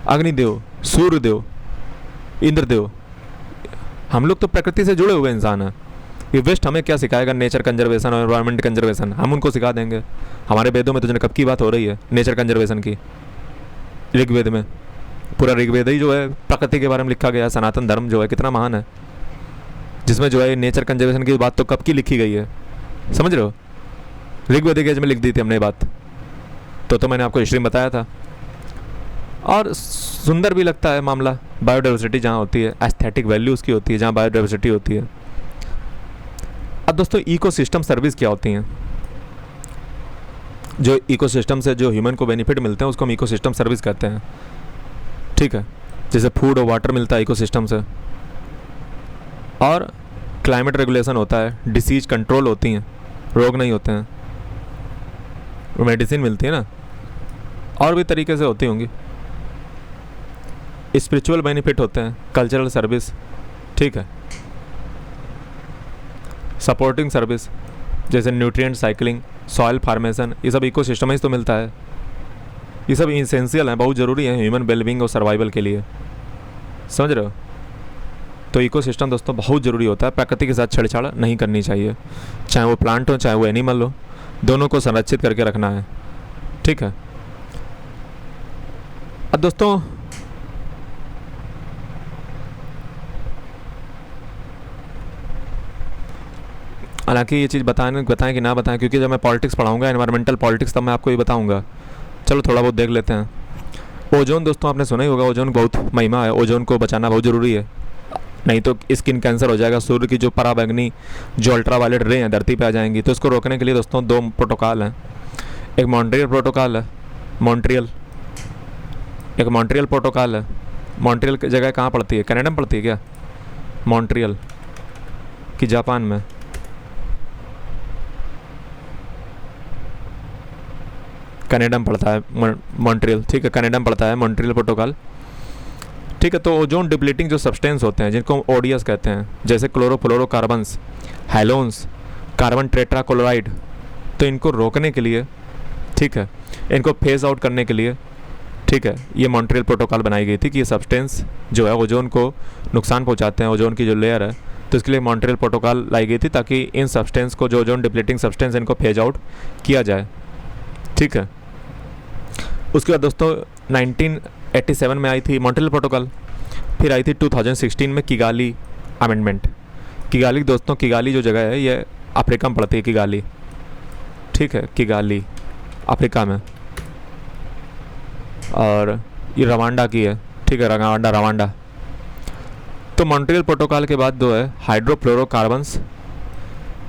अग्निदेव, सूर्यदेव, इंद्रदेव, हम लोग तो प्रकृति से जुड़े हुए इंसान हैं। ये वेस्ट हमें क्या सिखाएगा? नेचर कंजर्वेशन और एनवायरनमेंट कंजर्वेशन हम उनको सिखा देंगे। हमारे वेदों में तो कब की बात हो रही है नेचर कंजर्वेशन की? ऋग्वेद में, पूरा ऋग्वेद ही जो है प्रकृति के बारे में लिखा गया है। सनातन धर्म जो है कितना महान है, जिसमें जो है नेचर कंजर्वेशन की बात तो कब की लिखी गई है, समझ रहे हो? ऋग्वेदिक एज में लिख दी थी हमने ये बात, तो मैंने आपको हिस्ट्री में बताया था। और सुंदर भी लगता है मामला, बायोडाइवर्सिटी जहाँ होती है, एस्थेटिक वैल्यू उसकी होती है जहाँ बायोडाइवर्सिटी होती है। अब दोस्तों इकोसिस्टम सर्विस क्या होती हैं? जो इकोसिस्टम से जो ह्यूमन को बेनिफिट मिलते हैं उसको हम इकोसिस्टम सर्विस कहते हैं, ठीक है। जैसे फूड और वाटर मिलता है इकोसिस्टम से, और क्लाइमेट रेगुलेशन होता है, डिसीज कंट्रोल होती हैं, रोग नहीं होते हैं, मेडिसिन मिलती है ना, और भी तरीके से होती होंगी। स्पिरिचुअल बेनिफिट होते हैं, कल्चरल सर्विस, ठीक है। सपोर्टिंग सर्विस जैसे न्यूट्रिएंट साइकिलिंग, सॉइल फार्मेशन, ये सब इकोसिस्टम ही तो मिलता है। ये सब इसेंशियल हैं, बहुत ज़रूरी है ह्यूमन वेलबींग और सर्वाइवल के लिए, समझ रहे हो। तो इकोसिस्टम दोस्तों बहुत ज़रूरी होता है, प्रकृति के साथ छेड़छाड़ नहीं करनी चाहिए, चाहे वो प्लांट हो चाहे वो एनिमल हो, दोनों को संरक्षित करके रखना है, ठीक है। अब दोस्तों हालांकि ये चीज़ बताएं कि ना बताएं, क्योंकि जब मैं पॉलिटिक्स पढ़ाऊंगा, एनवायरमेंटल पॉलिटिक्स, तब मैं आपको ये बताऊंगा। चलो थोड़ा बहुत देख लेते हैं। ओजोन दोस्तों आपने सुना ही होगा, ओजोन बहुत महिमा है, ओजोन को बचाना बहुत ज़रूरी है, नहीं तो स्किन कैंसर हो जाएगा। सूर्य की जो पराबैंगनी जो अल्ट्रावायलेट रे हैं धरती पे आ जाएंगी, तो इसको रोकने के लिए दोस्तों 2 प्रोटोकॉल हैं। एक मॉन्ट्रियल प्रोटोकॉल है, एक मॉन्ट्रियल प्रोटोकॉल है। मॉन्ट्रियल की जगह कहाँ पड़ती है, कनाडा में पड़ती है क्या मॉन्ट्रियल कि जापान में? कनाडा में पड़ता है मॉन्ट्रियल, ठीक है, कनाडा में पड़ता है मॉन्ट्रियल प्रोटोकॉल, ठीक है। तो ओजोन डिप्लीटिंग जो सब्सटेंस होते हैं जिनको हम ओडीएस कहते हैं, जैसे क्लोरोफ्लोरोकार्बन्स, हैलोन्स, कार्बन टेट्राक्लोराइड, तो इनको रोकने के लिए, ठीक है, इनको फेज आउट करने के लिए, ठीक है, ये मॉन्ट्रियल प्रोटोकॉल बनाई गई थी कि ये सब्सटेंस जो है ओजोन को नुकसान पहुंचाते हैं, ओजोन की जो लेयर है, तो इसके लिए मॉन्ट्रियल प्रोटोकॉल लाई गई थी ताकि इन सब्सटेंस को, जो ओजोन डिप्लीटिंग सब्सटेंस, इनको फेज आउट किया जाए, ठीक है। उसके बाद दोस्तों 1987 में आई थी मॉन्ट्रियल प्रोटोकॉल, फिर आई थी 2016 में किगाली अमेंडमेंट। किगाली दोस्तों, किगाली जो जगह है ये अफ्रीका में पड़ती है, किगाली, ठीक है, किगाली अफ्रीका में, और ये रवांडा की है, ठीक है, रवांडा। तो मॉन्ट्रियल प्रोटोकॉल के बाद जो है हाइड्रोफ्लोरोकार्बन्स,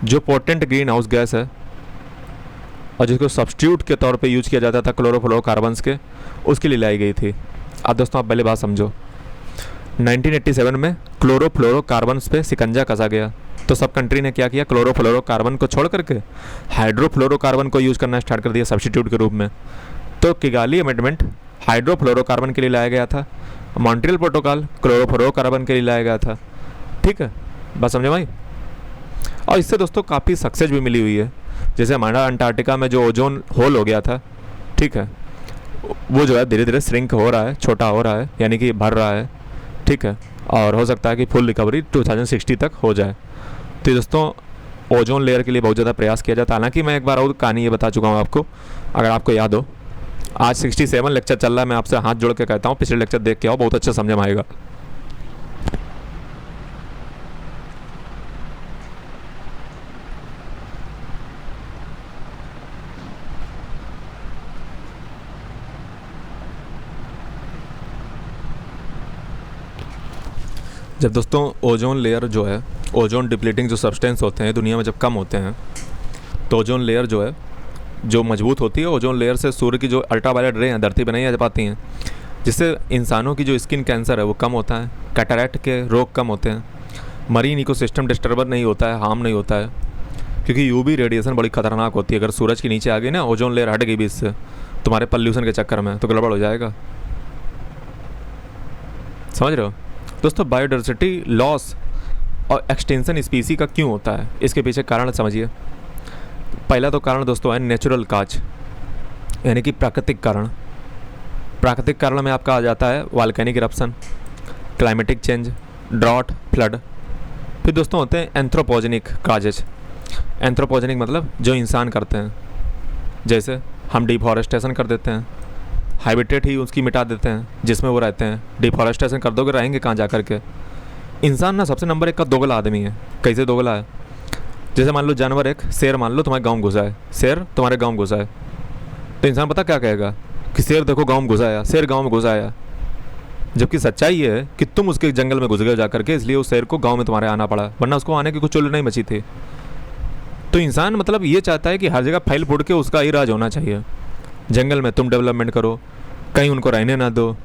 जो पोटेंट ग्रीन हाउस गैस है और जिसको सब्स्टिट्यूट के तौर पे यूज़ किया जाता था क्लोरोफ्लोरोकार्बन्स के, उसके लिए लाई गई थी। अब दोस्तों आप पहले बात समझो, 1987 में क्लोरोफ्लोरोकार्बन्स पे शिकंजा कसा गया, तो सब कंट्री ने क्या किया, क्लोरोफ्लोरोकार्बन को छोड़ करके हाइड्रोफ्लोरोकार्बन को यूज़ करना स्टार्ट कर दिया सब्स्टिट्यूट के रूप में। तो किगाली अमेंडमेंट हाइड्रोफ्लोरोकार्बन के लिए लाया गया था, मॉन्ट्रियल प्रोटोकॉल क्लोरोफ्लोरोकार्बन के लिए लाया गया था, ठीक है, बात समझे भाई। और इससे दोस्तों काफ़ी सक्सेस भी मिली हुई है, जैसे हमारा अंटार्कटिका में जो ओजोन होल हो गया था, ठीक है, वो जो है धीरे धीरे श्रिंक हो रहा है, छोटा हो रहा है, यानी कि भर रहा है, ठीक है, और हो सकता है कि फुल रिकवरी 2060 तक हो जाए। तो दोस्तों ओजोन लेयर के लिए बहुत ज़्यादा प्रयास किया जाता है। हालांकि मैं एक बार और कहानी ये बता चुका हूँ आपको, अगर आपको याद हो। आज 67 लेक्चर चल रहा है, मैं आपसे हाथ जोड़ के कहता हूँ पिछले लेक्चर देख के आओ, बहुत अच्छा समझ में आएगा। जब दोस्तों ओजोन लेयर जो है, ओजोन डिप्लीटिंग जो सब्सटेंस होते हैं दुनिया में जब कम होते हैं, तो ओजोन लेयर जो है जो मजबूत होती है, ओजोन लेयर से सूर्य की जो अल्ट्रावायलेट रे हैं धरती पर नहीं आ पाती हैं, जिससे इंसानों की जो स्किन कैंसर है वो कम होता है, कैटरैक्ट के रोग कम होते हैं, मरीन इकोसिस्टम डिस्टर्बर नहीं होता है, हार्म नहीं होता है, क्योंकि यूवी रेडिएशन बड़ी खतरनाक होती है। अगर सूरज के नीचे आ गई ना, ओजोन लेयर हट गई बीच से तुम्हारे पॉल्यूशन के चक्कर में, तो गड़बड़ हो जाएगा, समझ रहे हो दोस्तों। बायोडाइवर्सिटी लॉस और एक्सटेंशन स्पीसी का क्यों होता है, इसके पीछे कारण समझिए। पहला तो कारण दोस्तों है नेचुरल काज, यानी कि प्राकृतिक कारण। प्राकृतिक कारण में आपका आ जाता है volcanic eruption, climatic change, drought, flood. फिर दोस्तों होते हैं एंथ्रोपोजेनिक काजेज। एंथ्रोपोजेनिक मतलब जो इंसान करते हैं, जैसे हम डिफॉरेस्टेशन कर देते हैं, हैबिटेट ही उसकी मिटा देते हैं जिसमें वो रहते हैं। डिफॉरेस्टेशन कर दोगे, रहेंगे कहाँ जा कर के। इंसान ना सबसे नंबर 1 का दोगला आदमी है। कैसे दोगला है, जैसे मान लो जानवर, एक शेर मान लो तुम्हारे गाँव में घुसा है, शेर तुम्हारे गाँव में घुसा है, तो इंसान पता क्या कहेगा कि शेर देखो गाँव में घुसा आया, शेर गाँव में घुसा आया। जबकि सच्चाई ये है कि तुम उसके जंगल में घुस गए जा करके, इसलिए उस शेर को गाँव में तुम्हारे आना पड़ा, वरना उसको आने की कुछ चुल नहीं बची थी। तो इंसान मतलब ये चाहता है कि हर जगह फैल फूट के उसका ही राज होना चाहिए। जंगल में तुम डेवलपमेंट करो, कहीं उनको रहने ना दो,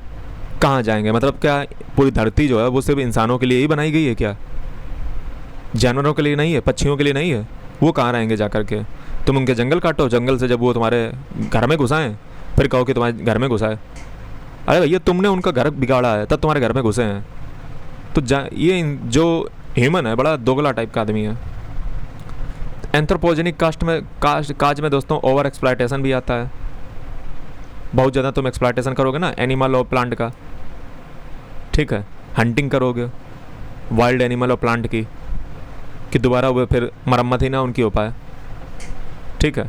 कहाँ जाएंगे। मतलब क्या पूरी धरती जो है वो सिर्फ इंसानों के लिए ही बनाई गई है क्या? जानवरों के लिए नहीं है, पक्षियों के लिए नहीं है? वो कहाँ रहेंगे जा कर के? तुम उनके जंगल काटो, जंगल से जब वो तुम्हारे घर में घुसाएं फिर कहो कि तुम्हारे घर में घुसाए। अरे भैया तुमने उनका घर बिगाड़ा है, तब तुम्हारे घर में घुसे हैं। तो ये जो ह्यूमन है बड़ा दोगला टाइप का आदमी है, एंथ्रोपोजेनिक काज में दोस्तों ओवर एक्सप्लॉयटेशन भी आता है। बहुत ज़्यादा तुम एक्सप्लॉयटेशन करोगे ना एनिमल और प्लांट का, ठीक है, हंटिंग करोगे वाइल्ड एनिमल और प्लांट की, कि दोबारा वो फिर मरम्मत ही ना उनकी हो पाए, ठीक है।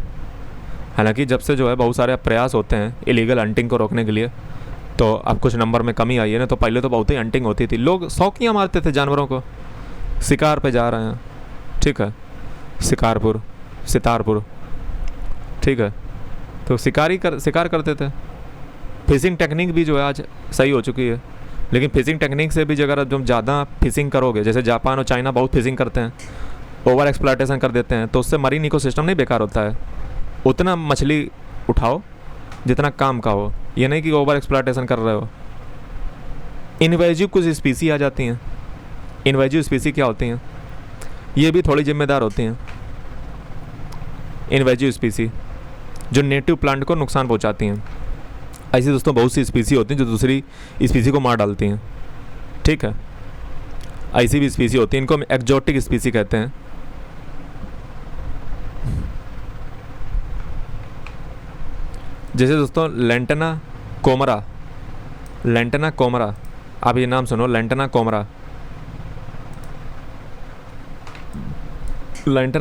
हालांकि जब से जो है बहुत सारे प्रयास होते हैं इलीगल हंटिंग को रोकने के लिए, तो अब कुछ नंबर में कमी आई है ना। तो पहले तो बहुत ही हंटिंग होती थी, लोग शौकियाँ मारते थे जानवरों को, शिकार पे जा रहे हैं, ठीक है, सितारपुर, ठीक है, तो शिकार करते थे। फिशिंग टेक्निक भी जो है आज सही हो चुकी है, लेकिन फिशिंग टेक्निक से भी अगर तुम ज़्यादा फिशिंग करोगे, जैसे जापान और चाइना बहुत फिशिंग करते हैं, ओवर एक्सप्लॉयटेशन कर देते हैं, तो उससे मरीन इकोसिस्टम नहीं बेकार होता है। उतना मछली उठाओ जितना काम का हो, ये नहीं कि ओवर एक्सप्लॉयटेशन कर रहे हो। इनवेजिव कुछ स्पीसी आ जाती हैं। इनवेजिव स्पीसी क्या होती हैं, ये भी थोड़ी जिम्मेदार होती हैं। इनवेजिव स्पीसी जो नेटिव प्लांट को नुकसान पहुंचाती हैं। ऐसी दोस्तों बहुत सी स्पीसी होती हैं जो दूसरी स्पीसी को मार डालती हैं, ठीक है। ऐसी भी स्पीसी होती हैं, इनको हम एक्जोटिक स्पीसी कहते हैं। जैसे दोस्तों लेंटना कोमरा, आप ये नाम सुनो, लेंटना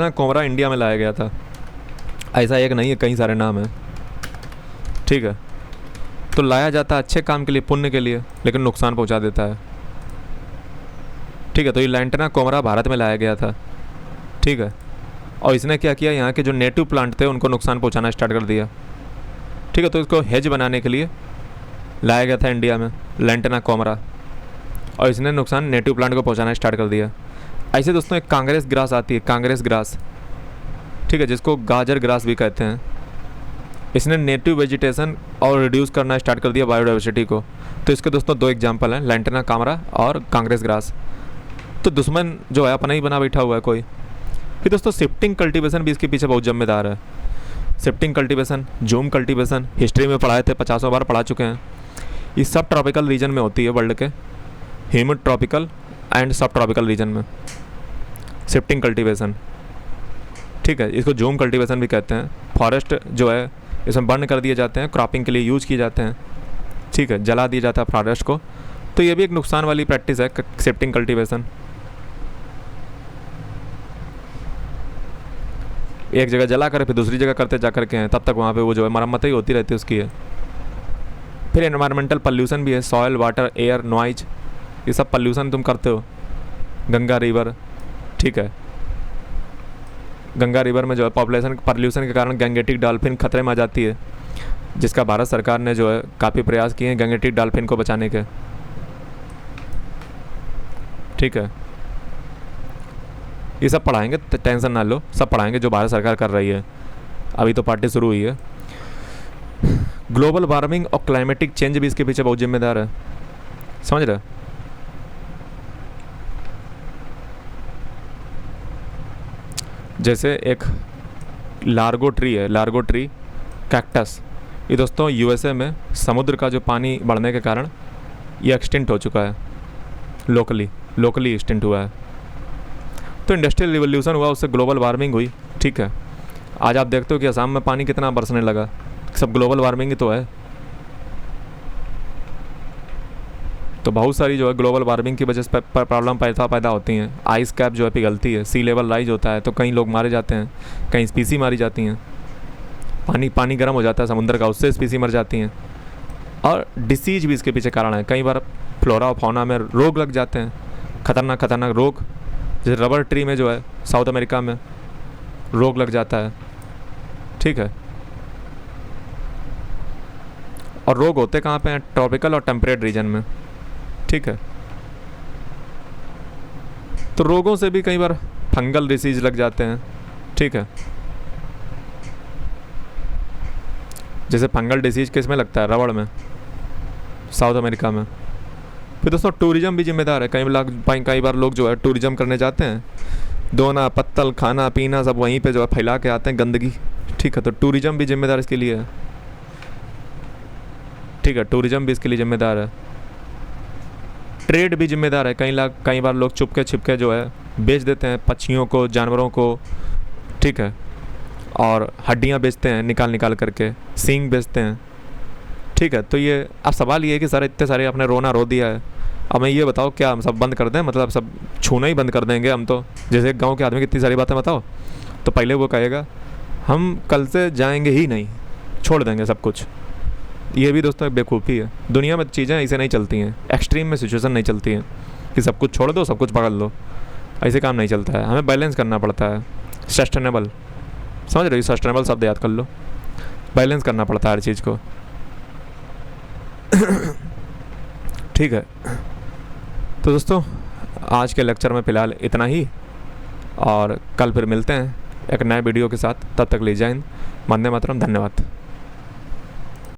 कोमरा इंडिया में लाया गया था। ऐसा एक नहीं है, कई सारे नाम हैं, ठीक है। तो लाया जाता है अच्छे काम के लिए, पुण्य के लिए, लेकिन नुकसान पहुंचा देता है, ठीक है। तो ये लेंटना कोमरा भारत में लाया गया था, ठीक है। और इसने क्या किया, यहाँ के जो नेटिव प्लांट थे उनको नुकसान पहुंचाना स्टार्ट कर दिया, ठीक है। तो इसको हेज बनाने के लिए लाया गया था इंडिया में लेंटना कोमरा, और इसने नुकसान नेटिव प्लांट को पहुंचाना स्टार्ट कर दिया। ऐसे दोस्तों एक कांग्रेस ग्रास आती है, कांग्रेस ग्रास, ठीक है, जिसको गाजर ग्रास भी कहते हैं। इसने नेटिव वेजिटेशन और रिड्यूस करना स्टार्ट कर दिया बायोडाइवर्सिटी को। तो इसके दोस्तों दो एग्जांपल हैं, लेंटना कोमरा और कांग्रेस ग्रास। तो दुश्मन जो है अपना ही बना बैठा हुआ है कोई। फिर दोस्तों शिफ्टिंग कल्टीवेशन भी इसके पीछे बहुत जिम्मेदार है। Shifting cultivation, zoom cultivation history में पढ़ाए थे, 50 बार पढ़ा चुके हैं। ये सब ट्रॉपिकल रीजन में होती है, वर्ल्ड के ह्यूमिड ट्रॉपिकल एंड सब ट्रॉपिकल रीजन में शिफ्टिंग कल्टीवेशन, ठीक है। इसको जूम कल्टीवेशन भी कहते हैं। फॉरेस्ट जो है इसमें बर्न कर दिए जाते हैं, क्रॉपिंग के लिए यूज़ किए जाते हैं, ठीक है, जला दिया जाता है फॉरेस्ट को। तो ये भी एक नुकसान वाली प्रैक्टिस है शिफ्टिंग कल्टीवेशन। एक जगह जला कर फिर दूसरी जगह करते जा करके हैं, तब तक वहाँ पे वो जो है मरम्मत ही होती रहती है उसकी है। फिर एनवायरमेंटल पॉल्यूशन भी है, सॉयल, वाटर, एयर, नॉइज, ये सब पॉल्यूशन तुम करते हो। गंगा रिवर, ठीक है, गंगा रिवर में जो है पॉल्यूशन के कारण गैंगेटिक डॉल्फिन खतरे में आ जाती है, जिसका भारत सरकार ने जो है काफ़ी प्रयास किए हैं गैंगेटिक डॉल्फिन को बचाने के, ठीक है। ये सब पढ़ाएंगे, टेंशन ना लो, सब पढ़ाएंगे जो भारत सरकार कर रही है। अभी तो पार्टी शुरू हुई है। ग्लोबल वार्मिंग और क्लाइमेटिक चेंज भी इसके पीछे बहुत जिम्मेदार है, समझ रहे। जैसे एक लार्गो ट्री है, लार्गो ट्री कैक्टस, ये दोस्तों यूएसए में समुद्र का जो पानी बढ़ने के कारण ये एक्सटिंक्ट हो चुका है, लोकली एक्सटिंक्ट हुआ है। तो इंडस्ट्रियल रिवोल्यूशन हुआ, उससे ग्लोबल वार्मिंग हुई, ठीक है। आज आप देखते हो कि असम में पानी कितना बरसने लगा, सब ग्लोबल वार्मिंग ही तो है। तो बहुत सारी जो है ग्लोबल वार्मिंग की वजह से प्रॉब्लम पैदा होती हैं। आइस कैप जो है पिघलती है, सी लेवल राइज होता है, तो कई लोग मारे जाते हैं, कहीं स्पीसी मारी जाती हैं। पानी गर्म हो जाता है समुद्र का, उससे स्पीसी मर जाती हैं। और डिसीज भी इसके पीछे कारण है। कई बार फ्लोरा और फौना में रोग लग जाते हैं, खतरनाक रोग। जैसे रबर ट्री में जो है साउथ अमेरिका में रोग लग जाता है, ठीक है। और रोग होते कहाँ पे हैं, ट्रॉपिकल और टेम्परेट रीजन में, ठीक है। तो रोगों से भी कई बार फंगल डिसीज लग जाते हैं, ठीक है। जैसे फंगल डिसीज किस में लगता है, रबड़ में, साउथ अमेरिका में। फिर दोस्तों टूरिज्म भी जिम्मेदार है। कई बार लोग जो है टूरिज्म करने जाते हैं, दोना पत्तल खाना पीना सब वहीं पे जो है फैला के आते हैं गंदगी, ठीक है। तो टूरिज्म भी जिम्मेदार इसके लिए है, ठीक है। टूरिज्म भी इसके लिए जिम्मेदार है। ट्रेड भी जिम्मेदार है। कई बार लोग चुपके छिपके जो है बेच देते हैं पक्षियों को, जानवरों को, ठीक है, और हड्डियाँ बेचते हैं निकाल निकाल करके, सींग बेचते हैं, ठीक है। तो ये अब सवाल ये है कि सर इतने सारे आपने रोना रो दिया है, अब मैं ये बताओ क्या हम सब बंद कर दें, मतलब सब छूना ही बंद कर देंगे हम तो? जैसे गांव के आदमी की इतनी सारी बातें बताओ, तो पहले वो कहेगा हम कल से जाएंगे ही नहीं, छोड़ देंगे सब कुछ। ये भी दोस्तों एक बेवकूफ़ी है। दुनिया में चीज़ें ऐसे नहीं चलती हैं, एक्सट्रीम में सिचुएशन नहीं चलती हैं कि सब कुछ छोड़ दो सब कुछ पकड़ लो, ऐसे काम नहीं चलता है। हमें बैलेंस करना पड़ता है, सस्टेनेबल, समझ रहे हो? सस्टेनेबल शब्द याद कर लो, बैलेंस करना पड़ता है हर चीज़ को, ठीक है। तो दोस्तों आज के लेक्चर में फ़िलहाल इतना ही, और कल फिर मिलते हैं एक नए वीडियो के साथ। तब तक ले जाएं, वंदे मातरम, धन्यवाद।